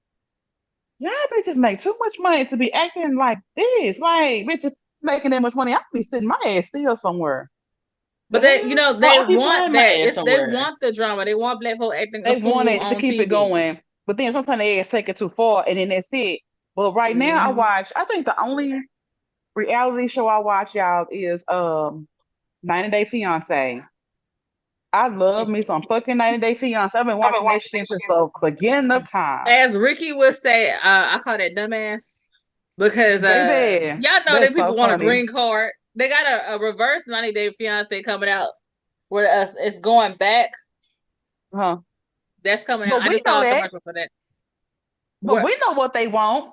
y'all bitches make too much money to be acting like this. Like, bitches making that much money, I'll be sitting my ass still somewhere. But they want that. They want the drama. They want black folk acting. They want it to keep TV. it going. But then sometimes they take it too far, and then that's it. But right now, I think the only reality show I watch, y'all, is 90 Day Fiance. I love me some fucking 90 Day Fiance. I've been watching that shit since the beginning of time. As Ricky would say, I call that dumbass because y'all know that people want a green card. They got a reverse 90 Day Fiance coming out where it's going back. Huh? That's coming out. I just saw a commercial for that. But we know what they want.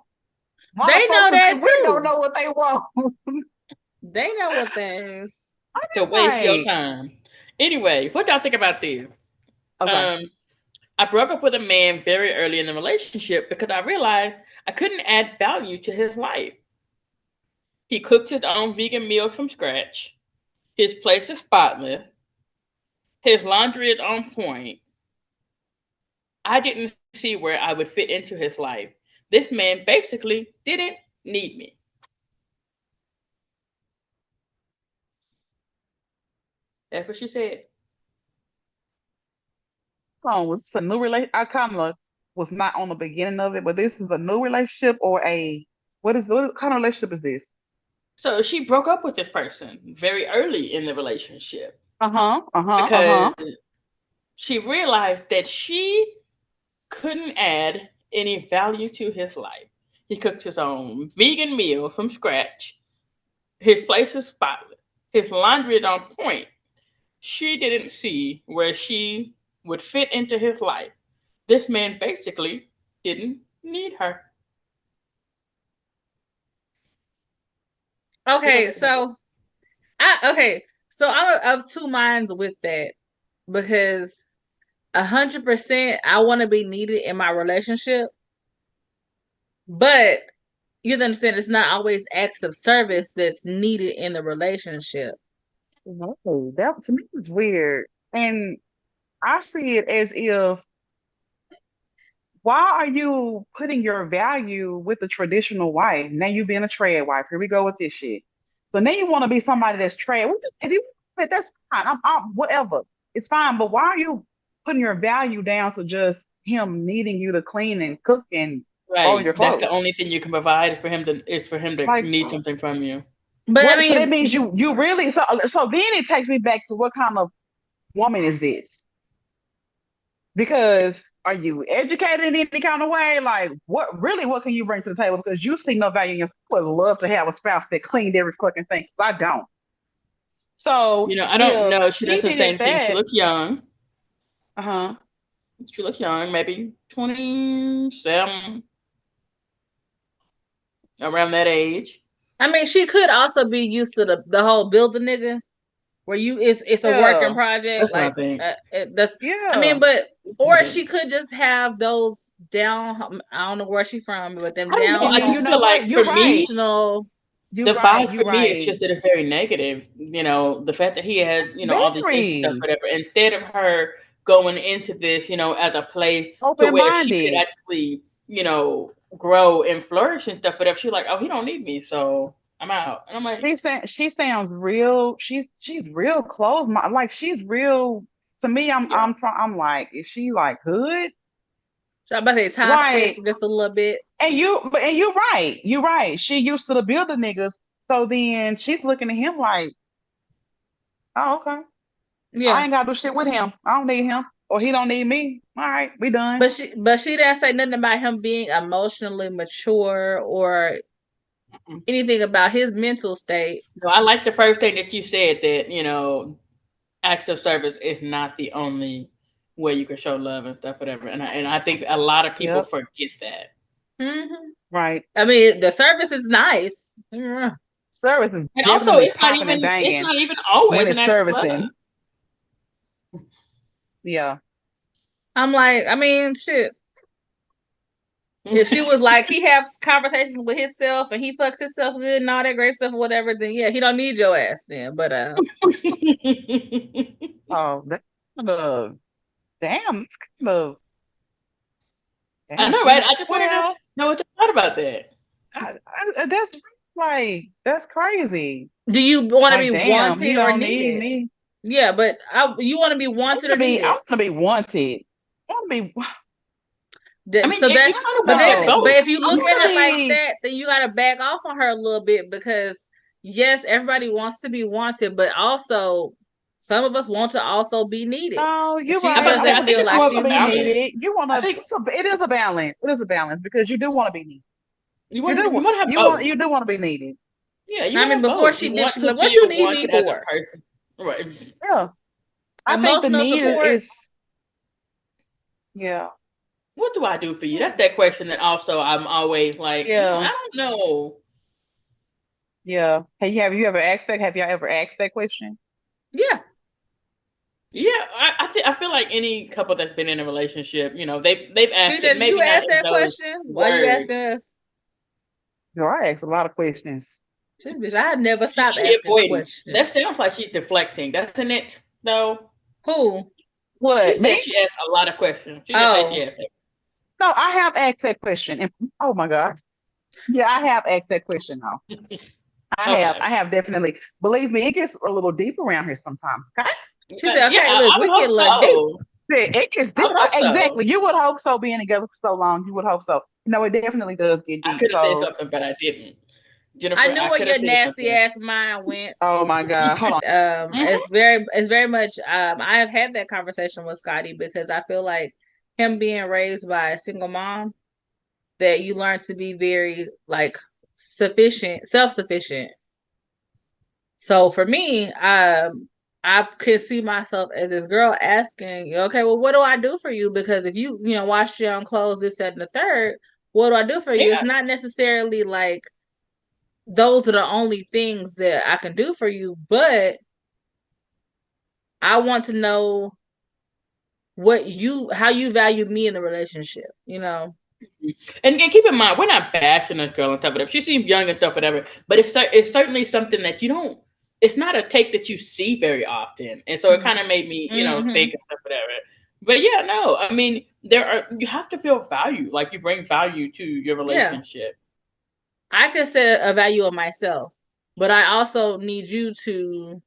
They know that too. We don't know what they want. They know what things to waste your time. Anyway, what y'all think about this? Okay. I broke up with a man very early in the relationship because I realized I couldn't add value to his life. He cooks his own vegan meals from scratch. His place is spotless. His laundry is on point. I didn't see where I would fit into his life. This man basically didn't need me. That's what she said. Oh, was this a new relation? I kind of was not on the beginning of it, but this is a new relationship or a what kind of relationship is this? So she broke up with this person very early in the relationship Uh-huh. Uh-huh. because Uh-huh. she realized that she couldn't add any value to his life. He cooked his own vegan meal from scratch. His place is spotless. His laundry is on point. She didn't see where she would fit into his life. This man basically didn't need her. What y'all Okay, think about that? so I'm of two minds with that because 100% I want to be needed in my relationship, but you have to understand it's not always acts of service that's needed in the relationship. No, that to me is weird. And I see it as if why are you putting your value with the traditional wife? Now you being a trad wife. Here we go with this shit. So now you want to be somebody that's trad. If you that's fine. I'm whatever. It's fine. But why are you putting your value down to just him needing you to clean and cook and fold your Right. That's the clothes? only thing you can provide for him to is for him to Like need something from you. But I what? So that mean, means you really so then it takes me back to what kind of woman is this? Because are you educated in any kind of way? Like, what can you bring to the table? Because you see no value in yourself. I would love to have a spouse that cleaned every fucking thing. I don't. So I don't if know. She he doesn't say needed anything. She that, looks young. uh-huh. She looks young, maybe 27, around that age. I mean, she could also be used to the whole builder nigga where it's a working Yeah. project That's what I like think. that's I mean, Yeah. but I or think. she could just have those down. I don't know where she's from, but them I don't know. down I And home you just know feel like what? You're for right. me, traditional. You're the right. vibe You're for me is right. just that it's very negative. The fact that he had, all these things and stuff, Very whatever. Instead of her going into this, as a place to where she could open-minded. actually, grow and flourish and stuff, whatever. She's like, oh, he don't need me, so I'm out. And I'm like, She sounds real. She's real close. Like she's real. To me, yeah. I'm like, is she like hood? So I'm about to say toxic Like, just a little bit. and you're right. You're right. She used to the builder niggas. So then she's looking at him like, oh, okay. I Yeah. ain't gotta do shit with him. I don't need him. Or he don't need me. All right, we done. But she didn't say nothing about him being emotionally mature or Mm-mm. anything about his mental state. No, I like the first thing that you said that, acts of service is not the only way you can show love and stuff, whatever. And I think a lot of people Yep. forget that. Hmm. Right. I mean, the service is nice. Yeah. Service is And also, definitely popping and it's banging not even when always an it's act of love. servicing. Yeah. I'm like, I mean, shit. If she was like, he has conversations with himself and he fucks himself good and all that great stuff or whatever, then yeah, he don't need your ass then. But Oh, that's kind of damn. It's kind of I damn. know, She right? not I just wanted to well. know what you thought about that. That's like that's crazy. do you want to Like, be damn, he wanted or don't need needed? me. Yeah, but you want to be wanted or I needed. want to be wanted. I want to be I mean, So you that's kind of but want then that no. but both. if you I look want at to it like be that, then you gotta back off on her a little bit because yes, everybody wants to be wanted, but also some of us want to also be needed. no, And you're she I'm about right. to I say, I doesn't want think feel it's like more of to a she's be balance. needed. needed. You want I to think it is a balance. It is a balance because you do want to be needed. you want to have both. You do want to be needed. Yeah, you I want to mean, have before both. she You did, want she was to like, "What you feel need me wanted as a for? person, right? Yeah. I think the Emotional need support?" is yeah. What do I do for you? That's that question that also I'm always like, Yeah. I don't know. Yeah. Hey, have you ever asked that? Have y'all ever asked that question? Yeah, Yeah, I feel like any couple that's been in a relationship, they've asked BJ, it, did you maybe not ask in that those question? Why you words. asking us? Yo, I asked a lot of questions. This bitch, I never stopped She asking avoiding. That sounds questions. like she's deflecting, doesn't it? Though Who? she What, said me? she asked a lot of questions. She just said she Oh, asked it. No, I have asked that question. And oh my God. Yeah, I have asked that question now. I Okay. have definitely. Believe me, it gets a little deep around here sometimes. Okay. she said, Yeah, okay, look, I would we get hope a little deep. so. It gets I deep. would hope so. Exactly. You would hope so, being together for so long. You would hope so. No, it definitely does get I deep. could have said So, something, but I didn't. I Jennifer, knew I where could have your said nasty something. ass mind went. oh my God. Hold on. Hmm. It's very much I have had that conversation with Scotty because I feel like him being raised by a single mom, that you learn to be very like self-sufficient. So for me, I could see myself as this girl asking, okay, well, what do I do for you? Because if you know, wash your own clothes, this, that, and the third, what do I do for you? It's Yeah. not necessarily like those are the only things that I can do for you, but I want to know how you value me in the relationship, you know? And keep in mind, we're not bashing this girl and stuff, whatever. She seems young and stuff, whatever. But it's certainly something that you don't. It's not a take that you see very often, and so it kind of made me, Mm-hmm. think and stuff, whatever. But yeah, no, I mean, you have to feel value, like you bring value to your Yeah. relationship. I could set a value of myself, but I also need you to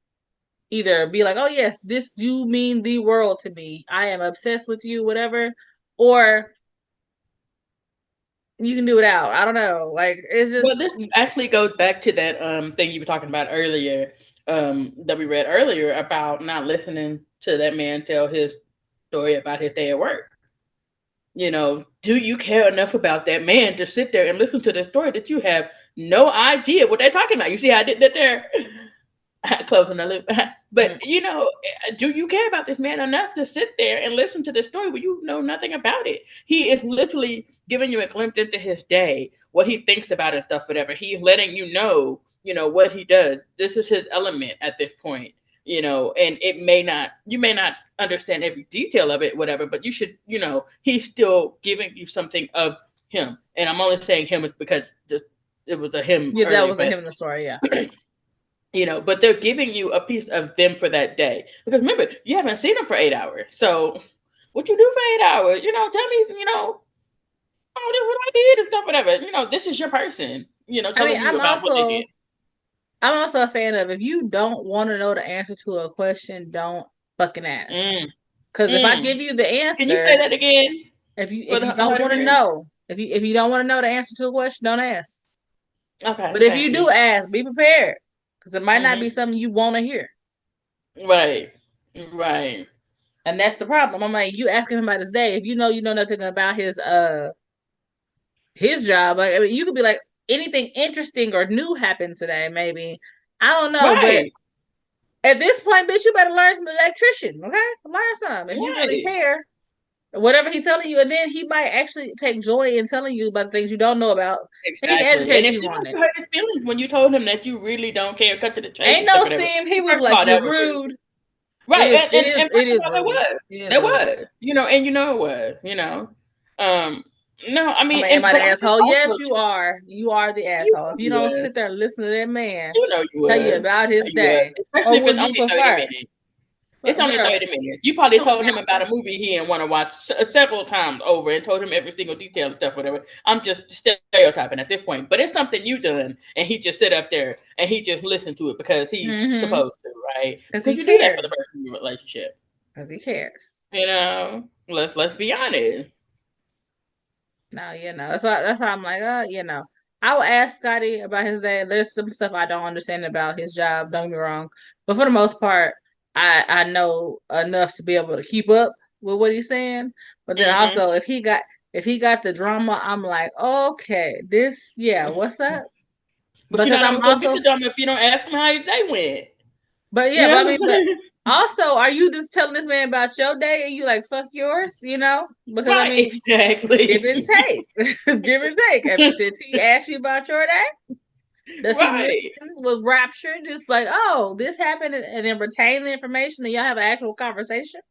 either be like, oh yes, this you mean the world to me. I am obsessed with you, whatever. Or you can do it out. I don't know. Like it's Well, just this actually goes back to that thing you were talking about earlier, that we read earlier about not listening to that man tell his story about his day at work. Do you care enough about that man to sit there and listen to the story that you have no idea what they're talking about? You see how I did that there? Closing the loop. But do you care about this man enough to sit there and listen to the story when you know nothing about it? He is literally giving you a glimpse into his day, what he thinks about and stuff, whatever. He's letting what he does. This is his element at this point, and you may not understand every detail of it, whatever, but you should, he's still giving you something of him. And I'm only saying him because it was a him yeah, that earlier, wasn't but him in the story, yeah. but they're giving you a piece of them for that day. Because remember, you haven't seen them for 8 hours. So what you do for 8 hours? Tell me, oh, this is what I did and stuff, whatever. This is your person, I mean, telling you about what they did. I'm also a fan of if you don't want to know the answer to a question, don't fucking ask. Mm, Because if I mm. give you the Can you say answer, that again for if you the don't hard of want to hearing? know, if you don't want to know the answer to a question, don't ask. Okay, But if you thank do you. ask, be prepared. Because it might not be Hmm. something you want to hear. Right, right. And that's the problem. I'm like, you asking him about his day. If you know nothing about his job, like I mean, you could be like, anything interesting or new happened today, maybe. I don't know, but Right, at this point, bitch, you better learn some electrician, okay? Learn some if you really right. care. Whatever he's telling you, and then he might actually take joy in telling you about things you don't know about. He can Exactly. And educate if you she on must it. have hurt his feelings when you told him that you really don't care, cut to the chase Ain't and stuff, no whatever. seem. He was First of like, all, you're that was rude. rude. Right, and It first of is all, there rude. was, It is there rude. was, and it was, no, I I mean, mean, am I but the I think asshole? Yes, also you too, are. You are the you asshole. If you you don't was, sit there and listen to that man you tell you was, about his you was, day, especially or if it's would you only 30 prefer? minutes. It's Well, only girl, 30 minutes. You probably 2 told him about hours. a movie he didn't want to watch several times over and told him every single detail and stuff, whatever. I'm just stereotyping at this point, but it's something you done, and he just sit up there and he just listened to it because he's Mm-hmm. supposed to, right? Because Because he you do that for the cares. person in your relationship. Because he cares. Let's be honest. No, that's how I'm like, I will ask Scotty about his day. There's some stuff I don't understand about his job. Don't get me wrong, but for the most part, I know enough to be able to keep up with what he's saying. But then Hmm. also, if he got the drama, I'm like, okay, what's up? But you're Because not I'm always gonna get also, the drama if you don't ask him how his day went. but You yeah, know but I what I'm mean, but saying? also, are you just telling this man about your day and you like fuck yours? Because I Right, mean, give and exactly. take, give and take. Did he ask you about your day? Does he listen with rapture? Just like, oh, this happened, and then retain the information, and y'all have an actual conversation?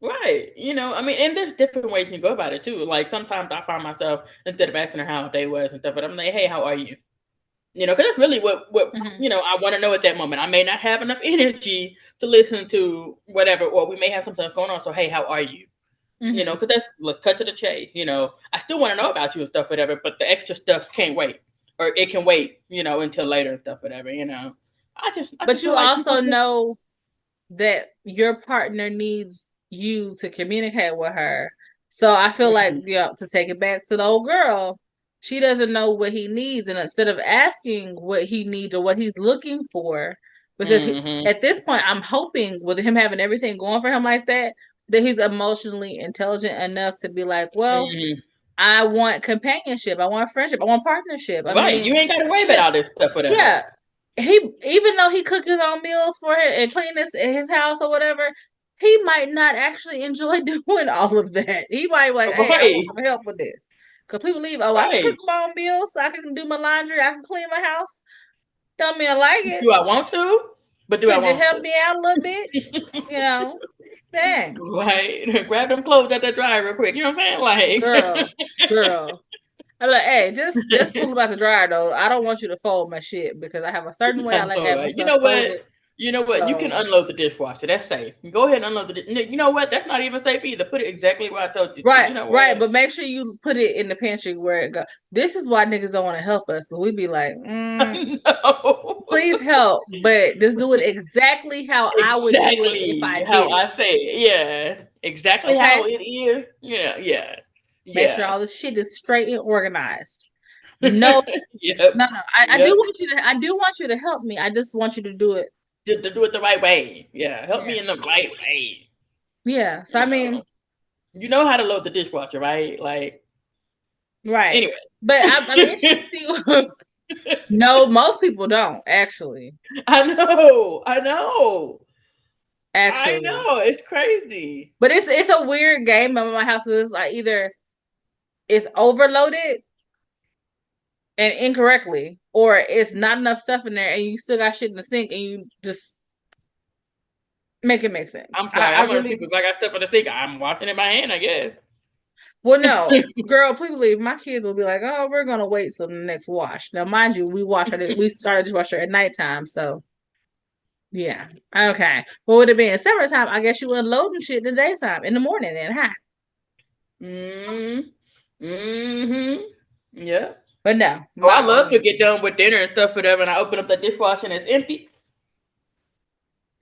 Right. I mean, and there's different ways you can go about it too. Like sometimes I find myself, instead of asking her how her day was and stuff, but I'm like, hey, how are you? Because that's really what I want to know at that moment. I may not have enough energy to listen to whatever, or we may have something going on. So, hey, how are you? Because let's cut to the chase. I still want to know about you and stuff, whatever. But the extra stuff can't wait, or it can wait, until later and stuff, whatever. But you also know that your partner needs you to communicate with her. So I feel like, to take it back to the old girl, she doesn't know what he needs, and instead of asking what he needs or what he's looking for, because at this point, I'm hoping with him having everything going for him like that he's emotionally intelligent enough to be like, well, I want companionship, I want friendship, I want partnership. I mean, you ain't got to worry about all this stuff, whatever. Yeah, even though he cooked his own meals for him and cleaned his house or whatever, he might not actually enjoy doing all of that. He might like, hey, I want some help with this. Because people believe, I can cook my own meals, I can do my laundry, I can clean my house. Don't mean I like it. Do I want to? But do I want to? Could you help me out a little bit? Dang. Right. Grab them clothes at the dryer real quick. You know what I'm saying? Like, girl. I'm like, hey, just cool about the dryer though. I don't want you to fold my shit because I have a certain way I like having stuff you know what? folded. You know what? You can unload the dishwasher. That's safe. Go ahead and unload the. You know what? That's not even safe either. Put it exactly where I told you. Right, you know right. But make sure you put it in the pantry where it goes. This is why niggas don't want to help us. We be like, no. Please help, but just do it exactly how I would do it if I did how I say it. Yeah, exactly how it is. Yeah. Make sure all the shit is straight and organized. No, no. I do want you to. I do want you to help me. I just want you to do it. To do it the right way. Yeah, help me in the right way. Yeah. So I mean, you know how to load the dishwasher, right? Like, right. Anyway, but I'm interested to see. No, most people don't actually. I know. Actually, I know, it's crazy. But it's a weird game at my house. It's like either it's overloaded and incorrectly, or it's not enough stuff in there and you still got shit in the sink and you just make it make sense. I'm sorry, I'm gonna people I got stuff in the sink. I'm washing it by hand, I guess. Well, no, girl, please believe my kids will be like, oh, we're gonna wait till the next wash. Now, mind you, we started dishwasher at nighttime, so yeah. Okay. What would it be in summertime? I guess you unloading shit in the daytime, in the morning then, huh? Yeah. But no. I love to get done with dinner and stuff for them, and I open up the dishwasher and it's empty.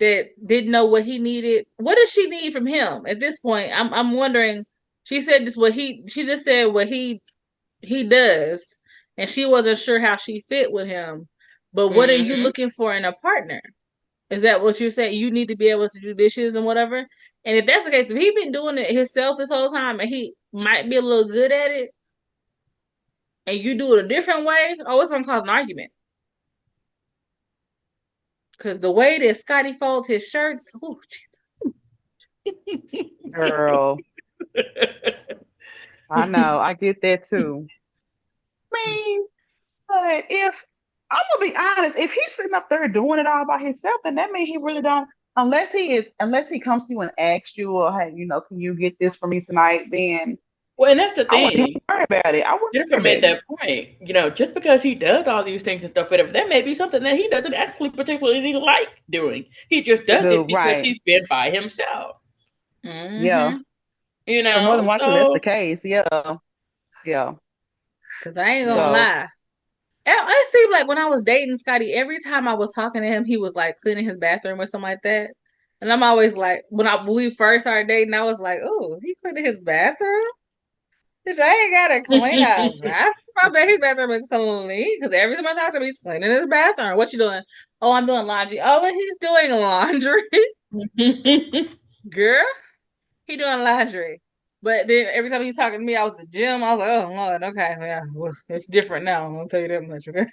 That didn't know what he needed. What does she need from him at this point? I'm wondering. She said this she just said what he does, and she wasn't sure how she fit with him. But what are you looking for in a partner? Is that what you're saying? You need to be able to do dishes and whatever. And if that's the case, if he's been doing it himself this whole time and he might be a little good at it, and you do it a different way, it's gonna cause an argument. Because the way that Scotty folds his shirts, oh Jesus. Girl. I know, I get that too. I mean, but if I'm gonna be honest, if he's sitting up there doing it all by himself, then that means he really don't. Unless he comes to you and asks you, or hey, can you get this for me tonight? Then, well, and that's the thing. I wouldn't worry about it. I wouldn't. Jennifer made that point. Just because he does all these things and stuff, whatever, that may be something that he doesn't actually particularly like doing. He just does it because he's been by himself. Yeah. So more than likely that's the case. Yeah. Because I ain't gonna lie. It seemed like when I was dating Scotty, every time I was talking to him, he was like cleaning his bathroom or something like that. And I'm always like, when we first started dating, I was like, oh, he cleaning his bathroom? Bitch, I ain't gotta clean out bathroom. I bet his bathroom is clean because every time I talk to him, he's cleaning his bathroom. What you doing? Oh, I'm doing laundry. Oh, and he's doing laundry. Girl, he doing laundry. But then every time he's talking to me, I was at the gym. I was like, oh, Lord, okay, yeah, well, it's different now. I'll tell you that much, okay?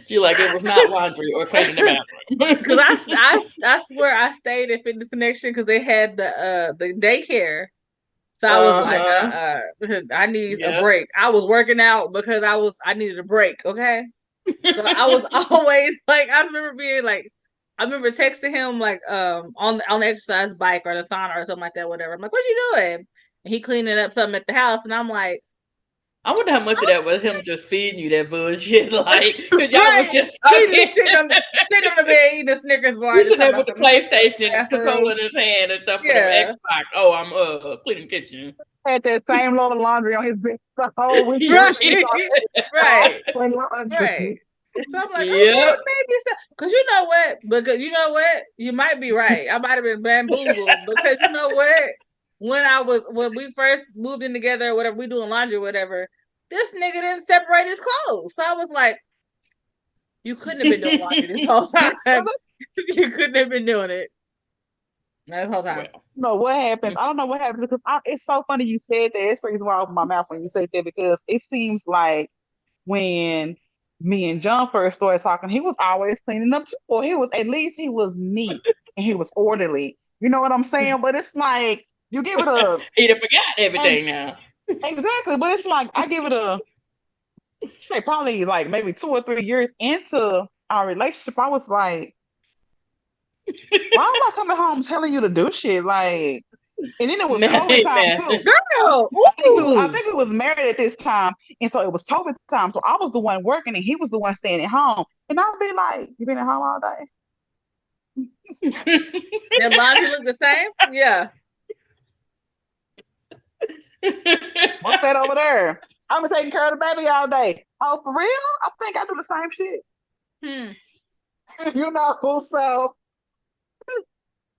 She like it was not laundry or cleaning the bathroom. Because I swear I stayed at Fitness Connection because they had the daycare So I was like, Uh-huh. I need a Yep. break. I was working out because I needed a break. Okay. So I was always like, I remember being like, I remember texting him like on the exercise bike or the sauna or something like that, whatever. I'm like, what you doing? And he cleaning up something at the house, and I'm like, I wonder how much of that was him just feeding you that bullshit, like, because y'all was right. just He talking. just sitting on the bed eating a Snickers bar, He's just in there talking with about the some PlayStation controller bathroom. in his hand and stuff for the Yeah. Xbox. Oh, I'm cleaning kitchen. Had that same load of laundry on his bed the whole week. Right. Clean Right. laundry. So I'm like, okay, Yep. maybe so. Because you know what? Because you know what? You might be right. I might have been bamboozled because you know what? When we first moved in together or whatever, we doing laundry or whatever, this nigga didn't separate his clothes. So I was like, you couldn't have been doing laundry this whole time. You couldn't have been doing it this whole time. Well. No, what happens? I don't know what happens because it's so funny you said that. It's the reason why I opened my mouth when you said that because it seems like when me and John first started talking, he was always cleaning up too. Or he was at least he was neat and he was orderly. You know what I'm saying? But it's like you give it a He'd have forgot and everything now. exactly, but it's like I give it a say probably like maybe 2 or 3 years into our relationship, I was like, why am I coming home telling you to do shit? Like, and then it was COVID time Man. too. Girl, I ooh. think we was married at this time, and so it was COVID time. So I was the one working, and he was the one staying at home. And I'd be like, "You been at home all day? Their laundry look the same? Yeah. What's that over there? I've been taking care of the baby all day. Oh, for real? I think I do the same shit. You know, so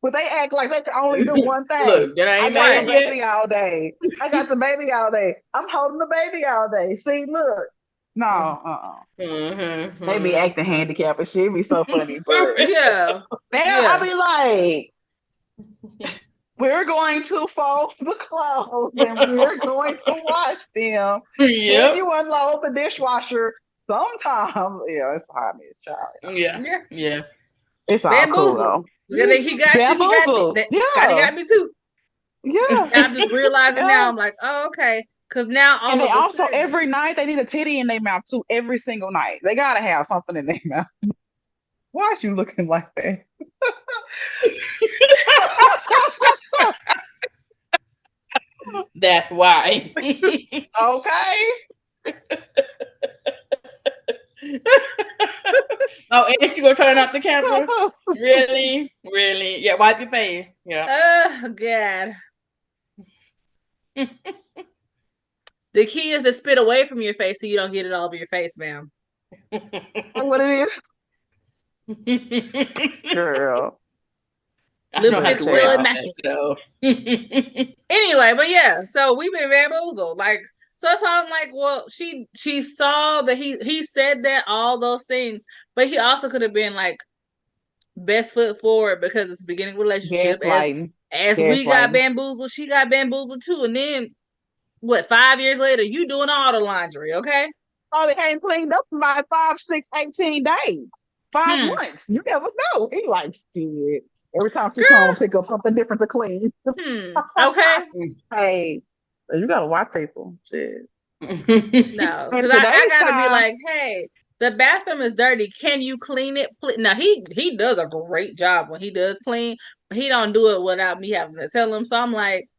but they act like they can only do one thing. Look, that I I ain't got the mad yet. baby all day. I got the baby all day. I'm holding the baby all day. See, look. No, they be acting handicapped and shit. It be so funny, but Yeah. now I Yeah. be like, we're going to fold the clothes and we're going to wash them. Can Yep. you unload the dishwasher? Sometimes, yeah, it's hot, Miss Charlie. Yeah. Yeah. Yeah. It's all cool Bamboozled. though. He got you, he got me. Bamboozled. Scotty Yeah, got me too. yeah, And I'm just realizing now, yeah. I'm like, oh, okay. Because now And all they of a also sudden, every night they need a titty in their mouth too. Every single night they gotta have something in their mouth. Why is you looking like that? That's why. Okay. Oh, and you gonna turn off the camera? Really? Really? Yeah, wipe your face. Yeah. oh, God. The key is to spit away from your face so you don't get it all over your face, ma'am. What it is, girl. I know how Lipstick to still worry about immaculate. that, so. Anyway, but yeah, so we've been bamboozled. Like, so I'm like, well, she saw that he said that all those things, but he also could have been like best foot forward because it's the beginning of a relationship. Gaslighting. As we got Gaslighting. bamboozled, she got bamboozled too. And then what, 5 years later, you doing all the laundry, okay? Oh, they ain't cleaned up in about 5, 6, 18 days. 5 months. You never know. He like shit. Every time she come Girl. pick up something different to clean. Okay. Hey, you gotta watch people. Shit. No, And because I today's gotta be time, like, hey, the bathroom is dirty. Can you clean it? Now he does a great job when he does clean, but he don't do it without me having to tell him. So I'm like,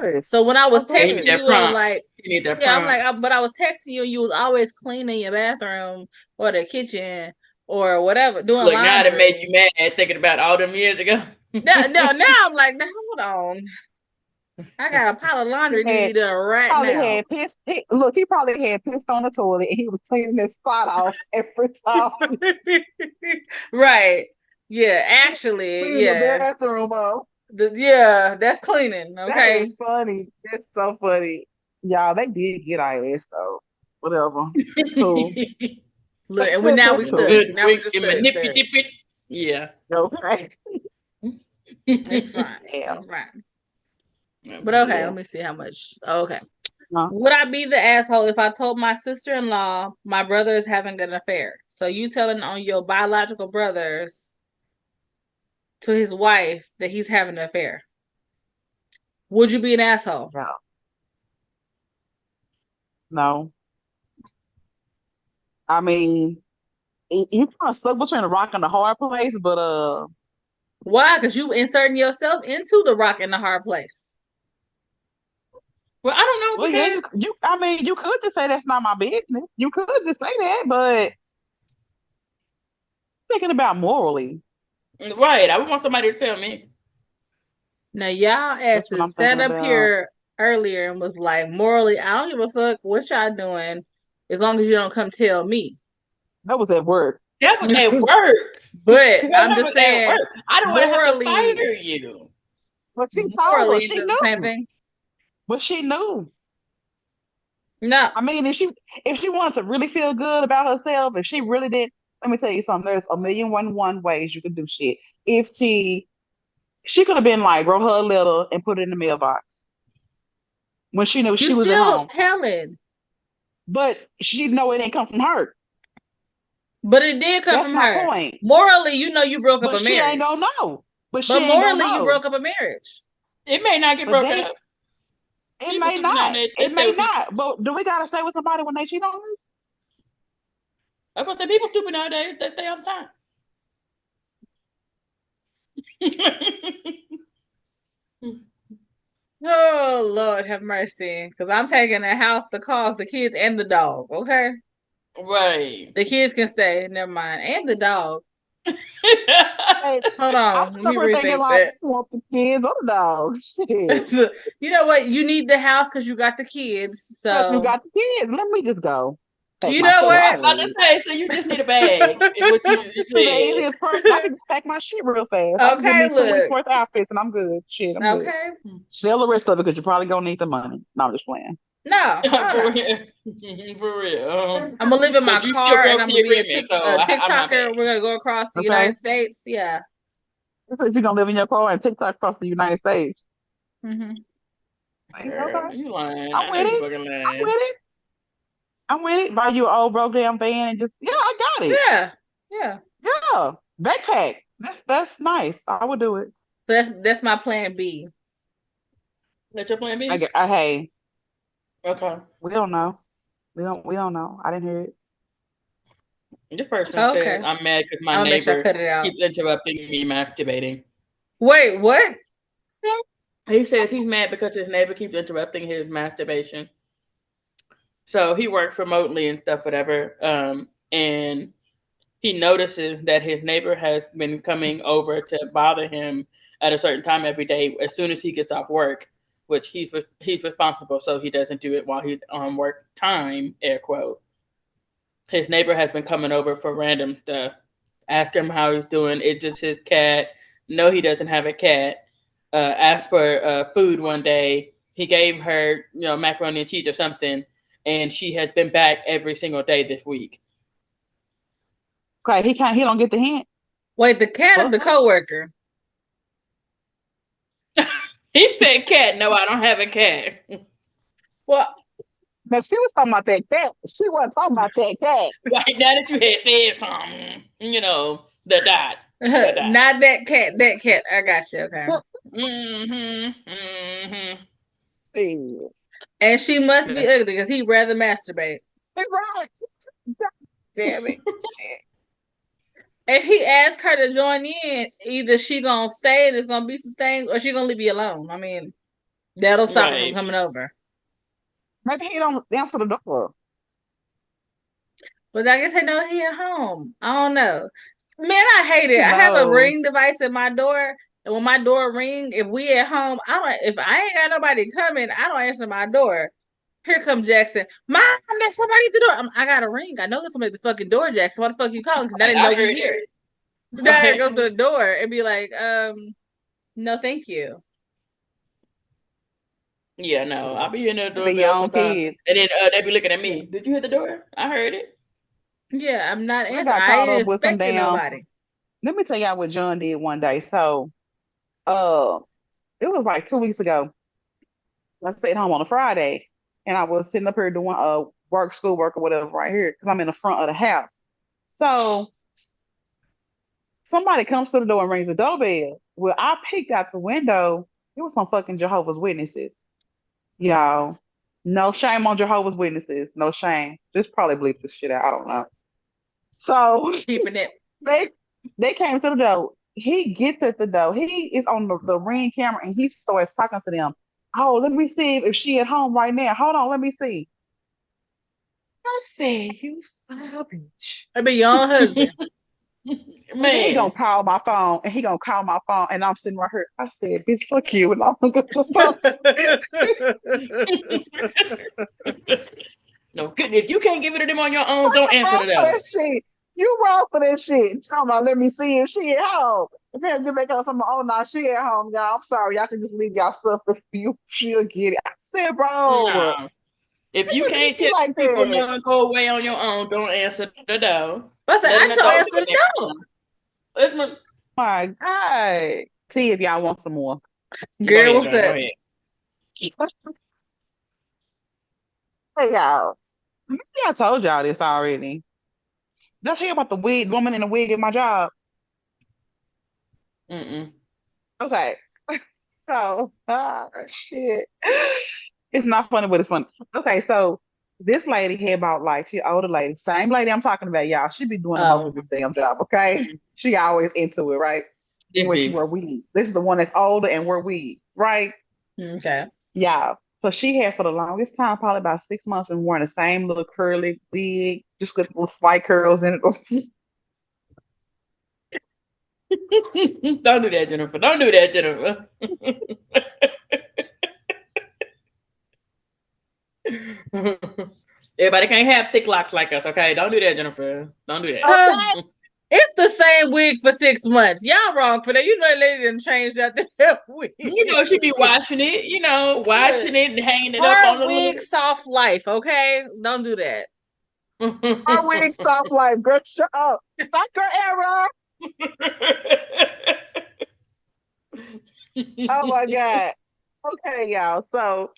yes, so when I was of course. You need texting that you and prompt. like, You need that yeah, I'm prompt. like, but I was texting you and you was always cleaning your bathroom or the kitchen or whatever, doing Look, now that made laundry. you mad thinking about all them years ago. Now I'm like, now hold on. I got a pile of laundry need to be done right Probably now. had pissed. Look, he probably had pissed on the toilet and he was cleaning his spot off every time. Right. Yeah, actually, Cleaning the yeah. bathroom off. Yeah, that's cleaning. That Okay. is funny. That's so funny. Y'all, they did get our ass though. Whatever. It's cool. Look, and now we It's cool. stood. Now we just stood. Yeah. Okay. It's fine. Yeah. It's fine. But okay, Yeah. let me see how much. Okay. Huh? Would I be the asshole if I told my sister-in-law my brother is having an affair? So you telling on your biological brothers to his wife that he's having an affair? Would you be an asshole? No. No. I mean, you kind of stuck between a rock and a hard place, but Why? Because you inserting yourself into the rock and the hard place. Well, I don't know well, yeah, because I mean, you could just say that's not my business. You could just say that, but thinking about morally, right, I would want somebody to tell me. Now, y'all that's what I'm asses sat thinking up about. here earlier and was like, morally, I don't give a fuck what y'all doing as long as you don't come tell me. That was at work. That was at work. But I'm That just was at saying, work. I don't want to have to morally, fire you. But she told her morally, she the same knew, thing. but she knew. No, I mean, if she wanted to really feel good about herself, if she really did, let me tell you something. There's a million one ways you could do shit. If she could have been like, wrote her a letter and put it in the mailbox when she knew you she was at still home. telling. But she know it didn't come from her. But it did come That's from my her. point. Morally, you know you broke up But a she ain't marriage. gonna know. But she But ain't gonna morally, you know. broke up a marriage. It may not get But broken they, up. it People may do know not. they It may stay with people. not. But do we gotta stay with somebody when they cheat on us? I was say people stupid nowadays. They stay all the time. Oh Lord, have mercy. Because I'm taking the house, the cars, the kids, and the dog. Okay, right. the kids can stay. Never mind, and the dog. Hey, Hold I'm on, let me over thinking rethink like, that. I want the kids or the dogs. Shit. You know what? You need the house because you got the kids. Because you So got the kids. Let me just go. Take you my know shit. I I'm was what? about to ready. say, so you just need a bag. Is what you See, the said. easiest person, I can just pack my shit real fast. I can give Okay, me 2 weeks look. worth of outfits and I'm good. Shit, I'm good. Okay, Sell the rest of it because you're probably gonna need the money. No, I'm just playing. no, hold For on. real. For real. I'm gonna live in my But you still car and broke I'm the gonna be agreement, so a I'm not mad. TikToker. We're gonna go across the Okay? United States. Yeah. Because you're gonna live in your car and TikTok across the United States. Hmm. Like, okay. Girl, you lying. I'm I know with you it. fucking I'm lying. with it. I'm with it. Buy you an old broke down van and just I got it. Yeah. Yeah. Yeah. Backpack. That's nice. I would do it. So that's my plan B. That's your plan B? Hey, Okay. we don't know. We don't know. I didn't hear it. This person Oh, says okay. I'm mad because my I'm gonna make sure I neighbor cut it out. keeps interrupting me masturbating. Wait, what? He says he's mad because his neighbor keeps interrupting his masturbation. So he works remotely and stuff, whatever. And he notices that his neighbor has been coming over to bother him at a certain time every day as soon as he gets off work, which he's responsible, so he doesn't do it while he's on work time, air quote. His neighbor has been coming over for random stuff. Ask him how he's doing. It's just his cat. No, he doesn't have a cat. Asked for food one day. He gave her, macaroni and cheese or something, and she has been back every single day this week. Okay, he don't get the hint. Wait, the cat or the Buster? coworker? He said cat. No, I don't have a cat. Well, Now she was talking about that cat. She wasn't talking about that cat. Right now that you had said something, the dot. The dot. not that cat. That cat. I got you. Okay. Mm-hmm. Mm-hmm. See, And she must be ugly because he'd rather masturbate. right. Damn it. If he asks her to join in, either she gonna stay and there's gonna be some things, or she gonna leave you alone. I mean, that'll stop her from Right. coming over. Maybe he don't answer the door. But I guess I know he at home. I don't know. Man, I hate it. I have a No. ring device at my door, and when my door ring, if we at home, I don't. If I ain't got nobody coming, I don't answer my door. Here come Jackson. Mom, there's somebody at the door. I got a ring. I know there's somebody at the fucking door, Jackson. Why the fuck you calling? Because I didn't know I you heard here. it. So now I go to the door and be like, no, thank you. Yeah, no. I'll be in the Be your doorbell own sometimes. kids. And then they be looking at me. Did you hit the door? I heard it. Yeah, I'm not I answering. got I caught ain't up with some expecting damn. nobody. Let me tell y'all what John did one day. So, uh, it was like 2 weeks ago. I stayed home on a Friday, and I was sitting up here doing schoolwork or whatever right here because I'm in the front of the house. So somebody comes to the door and rings the doorbell. Well, I peeked out the window. It was some fucking Jehovah's Witnesses, y'all. No shame on Jehovah's Witnesses. No shame. Just probably bleep this shit out. I don't know. So Keeping it. they they came to the door. He gets at the door. He is on the ring camera and he starts talking to them. Oh, let me see if she at home right now. Hold on, let me see. I said, you son of a bitch. I be your own husband. And then he gonna Man. call my phone, and he gonna call my phone, and I'm sitting right here. I said, "Bitch, fuck you," and I'm gonna go to No, good. If you can't give it to them on your own, don't you answer wrong to for them. that shit. You wrong for that shit. Talking about let me see if she at home. And then get back on some. Oh no, she at home, y'all. I'm sorry, y'all can just leave y'all stuff if you. She'll get it. I said, bro, Nah. If you it can't be tell like people that. no, go away on your own, don't answer the door. But I said, Let I an still adult answer do it the next door. time. Let them- My God. See if y'all want some more. Go Girl, ahead, what's John. Go up? ahead. Hey y'all. Maybe I told y'all this already. Just hear about the wig woman in the wig at my job. Mm-mm. Okay. So, shit. It's not funny, but it's funny. Okay, so this lady had about like she older lady, same lady I'm talking about, y'all. She be doing the most of Oh, this damn job, okay? She always into it, right? This Where she be. wear weed. This is the one that's older and wear weed, right? okay. Yeah. So she had for the longest time, probably about 6 months, been wearing the same little curly wig, just with little slight curls in it. Don't do that, Jennifer. Don't do that, Jennifer. Everybody can't have thick locks like us, okay? Don't do that, Jennifer. Don't do that. Uh, Okay. it's the same wig for 6 months. Y'all wrong for that. You know, that lady didn't change that damn wig. You know, she be washing it, washing it and hanging it up on Her the wig, little. soft life. Okay, don't do that. Our wig soft like, girl, shut up. Sucker error. Oh my God. Okay, y'all. So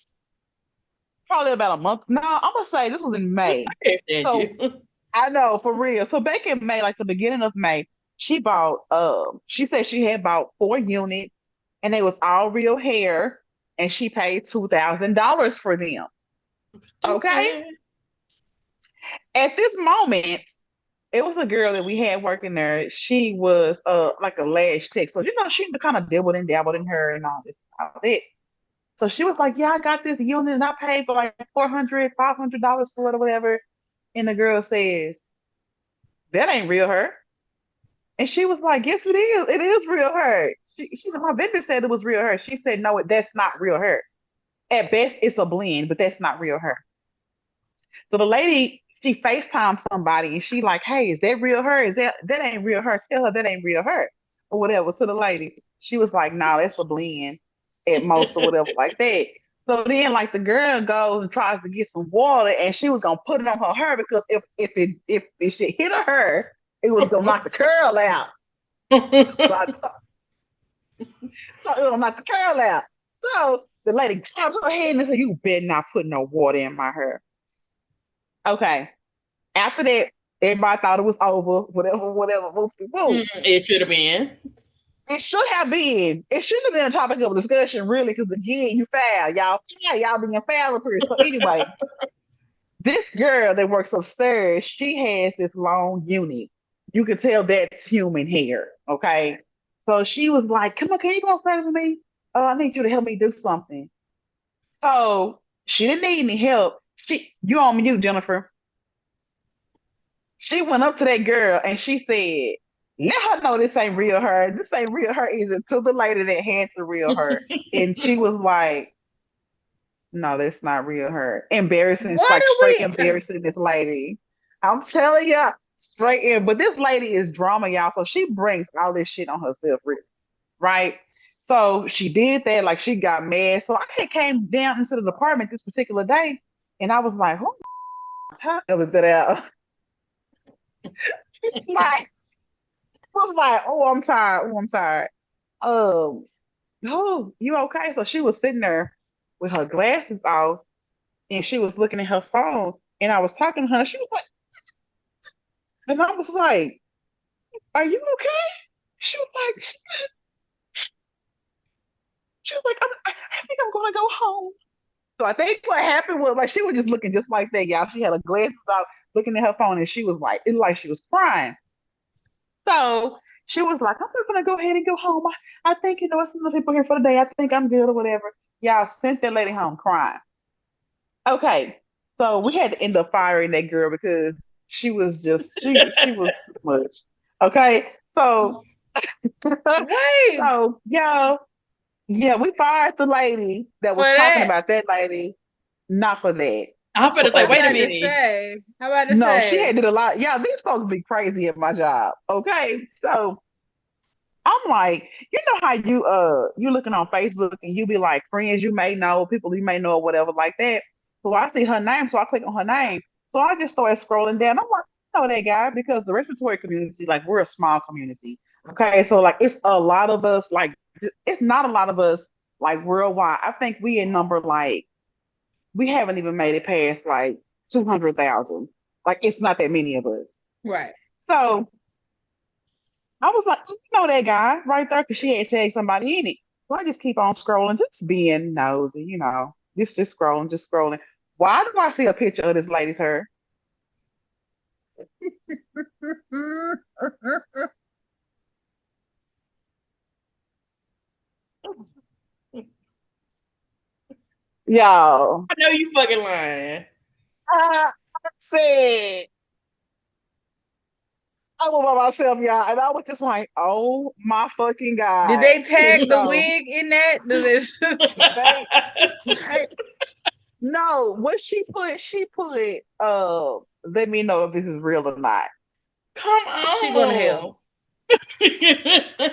probably about a month. No, I'm gonna say this was in May. I can't stand So you. I know for real. So back in May, like the beginning of May, she bought she said she had bought 4 units and they was all real hair and she paid $2,000 for them. Okay. Stupid. At this moment, it was a girl that we had working there. She was like a lash tech. So she kind of dabbled and dabbled in her and all that. So she was like, "Yeah, I got this unit and I paid for like $400, $500 for it or whatever." And the girl says, "That ain't real hair." And she was like, "Yes, it is. It is real hair." She said, "My vendor said it was real hair." She said, "No, that's not real hair. At best, it's a blend, but that's not real hair." So the lady, she FaceTimed somebody and she like, "Hey, is that real hair? That ain't real hair? Tell her that ain't real hair or whatever." To the lady, she was like, "No, that's a blend at most or whatever like that." So then, like the girl goes and tries to get some water, and she was gonna put it on her hair because if she hit her hair, it was gonna knock the curl out. So I thought it was gonna knock the curl out. So the lady taps her head and said, "You better not put no water in my hair." Okay. After that, everybody thought it was over. Whatever, whatever. Whoop, whoop. It should have been. It should have been. It should have been a topic of discussion, really, because again, you foul, y'all. Yeah, y'all being foul up here. So anyway, this girl that works upstairs, she has this long unit. You can tell that's human hair. Okay. So she was like, "Come on, can you go upstairs with me? I need you to help me do something." So she didn't need any help. You on mute, Jennifer. She went up to that girl and she said, "Let her know this ain't real her. This ain't real her either." To the lady that had the real her. And she was like, "No, that's not real her." Embarrassing. It's Why like straight do we? embarrassing this lady. I'm telling you, straight in. But this lady is drama, y'all. So she brings all this shit on herself, really, right? So she did that, like she got mad. So I came down into the department this particular day, and I was like, "Who the that out?" It's like, was like, "Oh, I'm tired. Oh, I'm tired." Um, oh, you okay? So she was sitting there with her glasses off and she was looking at her phone. And I was talking to her. She was like, and I was like, "Are you okay?" She was like, she was like, I think I'm gonna go home." So I think what happened was like she was just looking just like that, y'all. She had her glasses out, looking at her phone, and she was like, it like she was crying. So she was like, I'm just gonna go ahead and go home. I think it's some people here for the day. I think I'm good or whatever. Y'all sent that lady home crying. Okay, so we had to end up firing that girl because she was just she was too much. Okay, so Wait so y'all, yeah, we fired the lady that for was talking that. about that lady, not for that, I'm for gonna say, How other wait a about to shit. minute. say? How about to No, she say? had did a lot. Yeah, these folks be crazy at my job. Okay, so I'm like, you know how you looking on Facebook and you be like friends you may know, people you may know or whatever like that. So I see her name, so I click on her name. So I just started scrolling down. I'm like, I know that guy because the respiratory community, like we're a small community. Okay, so like it's a lot of us, like it's not a lot of us like worldwide. I think we in number like we haven't even made it past like 200,000. Like it's not that many of us. Right. So I was like, you know that guy right there, because she had tagged somebody in it. So I just keep on scrolling, just being nosy, just scrolling, just scrolling. Why do I see a picture of this lady's hair? Y'all, I know you fucking lying. I said, I was by myself, y'all, and I was just like, oh my fucking Did God. they tag the So wig in that? Does it? they, they no, what she put let me know if this is real or not. Come She going to hell. on.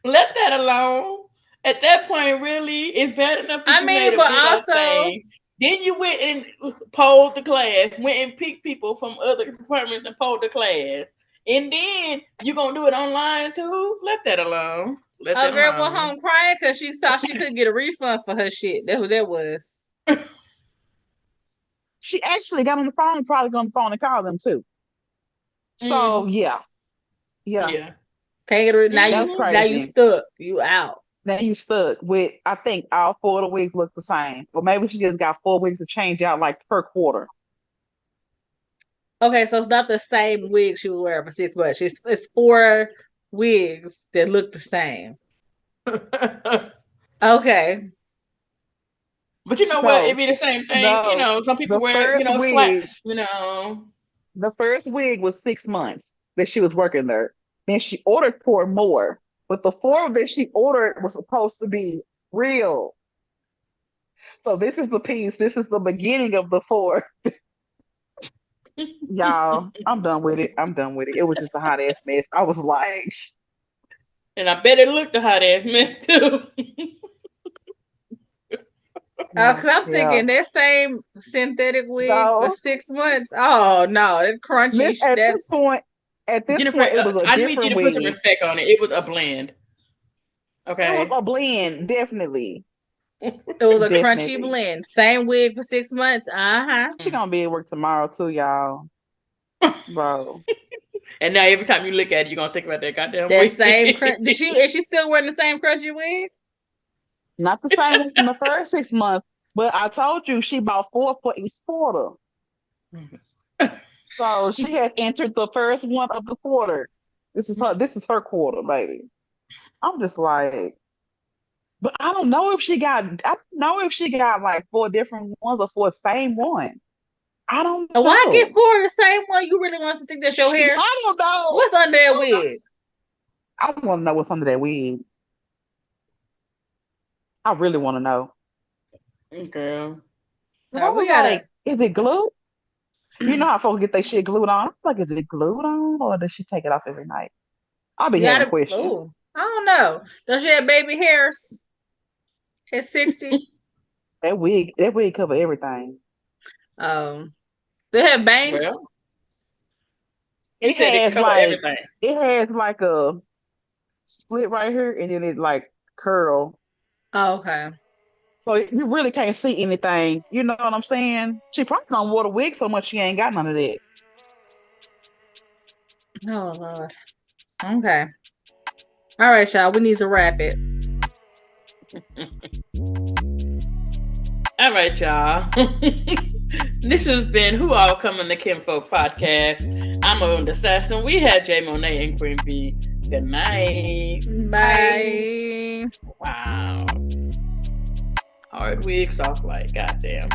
Let that alone. At that point, really, it's bad enough if I you made mean, a but big old also, thing. Then you went and polled the class, went and picked people from other departments and polled the class. And then you gonna do it online too? Let that alone. Let a that girl went alone. home crying because she thought she couldn't get a refund for her shit. That's what that was. She actually got on the phone, probably got on the phone and called them too. So yeah, yeah, Yeah. Can't get it. that's Now you crazy. stuck. You out. Now you stuck with, I think all four of the wigs look the same, or maybe she just got 4 wigs to change out like per quarter. Okay, so it's not the same wig she was wearing for 6 months. It's 4 wigs that look the same. Okay. But you know what? It'd So be the same thing. no, Some people the wear, first wig, slacks, the first wig was 6 months that she was working there. Then she ordered 4 more, but the 4 that she ordered was supposed to be real. So this is the piece. This is the beginning of the 4. Y'all, I'm done with it. I'm done with it. It was just a hot ass mess. I was like, And I bet it looked a hot ass man too. Because I'm yeah. thinking that same synthetic wig for So 6 months. Oh no, it crunchy. this at this That's point, at this Jennifer, point, it was a I need you different to put some wig. respect on it. It was a blend. It was Okay. a blend, definitely, it was a crunchy definitely. blend. Same wig for 6 months. Uh-huh. She gonna be at work tomorrow too, y'all, bro. And now every time you look at it, you're gonna think about that goddamn That wig. same crunch. Is she still wearing the same crunchy wig? Not the same one from the first 6 months, but I told you she bought 4 for each quarter. So she had entered the first one of the quarter. This is her. This is her quarter, baby. I'm just like, but I don't know if she got. I don't know if she got like 4 different ones or 4 same one. I don't Why get know. 4 the same one? You really want us to think that's your hair? I don't know. What's under that wig? I want to know what's under that wig. I really want to know. Girl. And I We was gotta. like, is it glue? You know how folks get their shit glued on? I was like, is it glued on or does she take it off every night? I'll be having questions. Oh, I don't know. Does she have baby hairs at 60? That wig cover everything. Um, they have bangs. Well, he It said it has covered like everything. it has like a split right here, and then it like curl. Oh, okay. So you really can't see anything. You know what I'm saying? She probably don't wear the wig so much she ain't got none of that. Oh Lord. Okay. All right, y'all. We need to wrap it. All right, y'all. This has been Whoallcomin the Kinfolk podcast. I'm Marooned Assassin. We had Jmonea and Queen Bia. Good night. Bye. Wow. Hard week, soft light. Goddamn.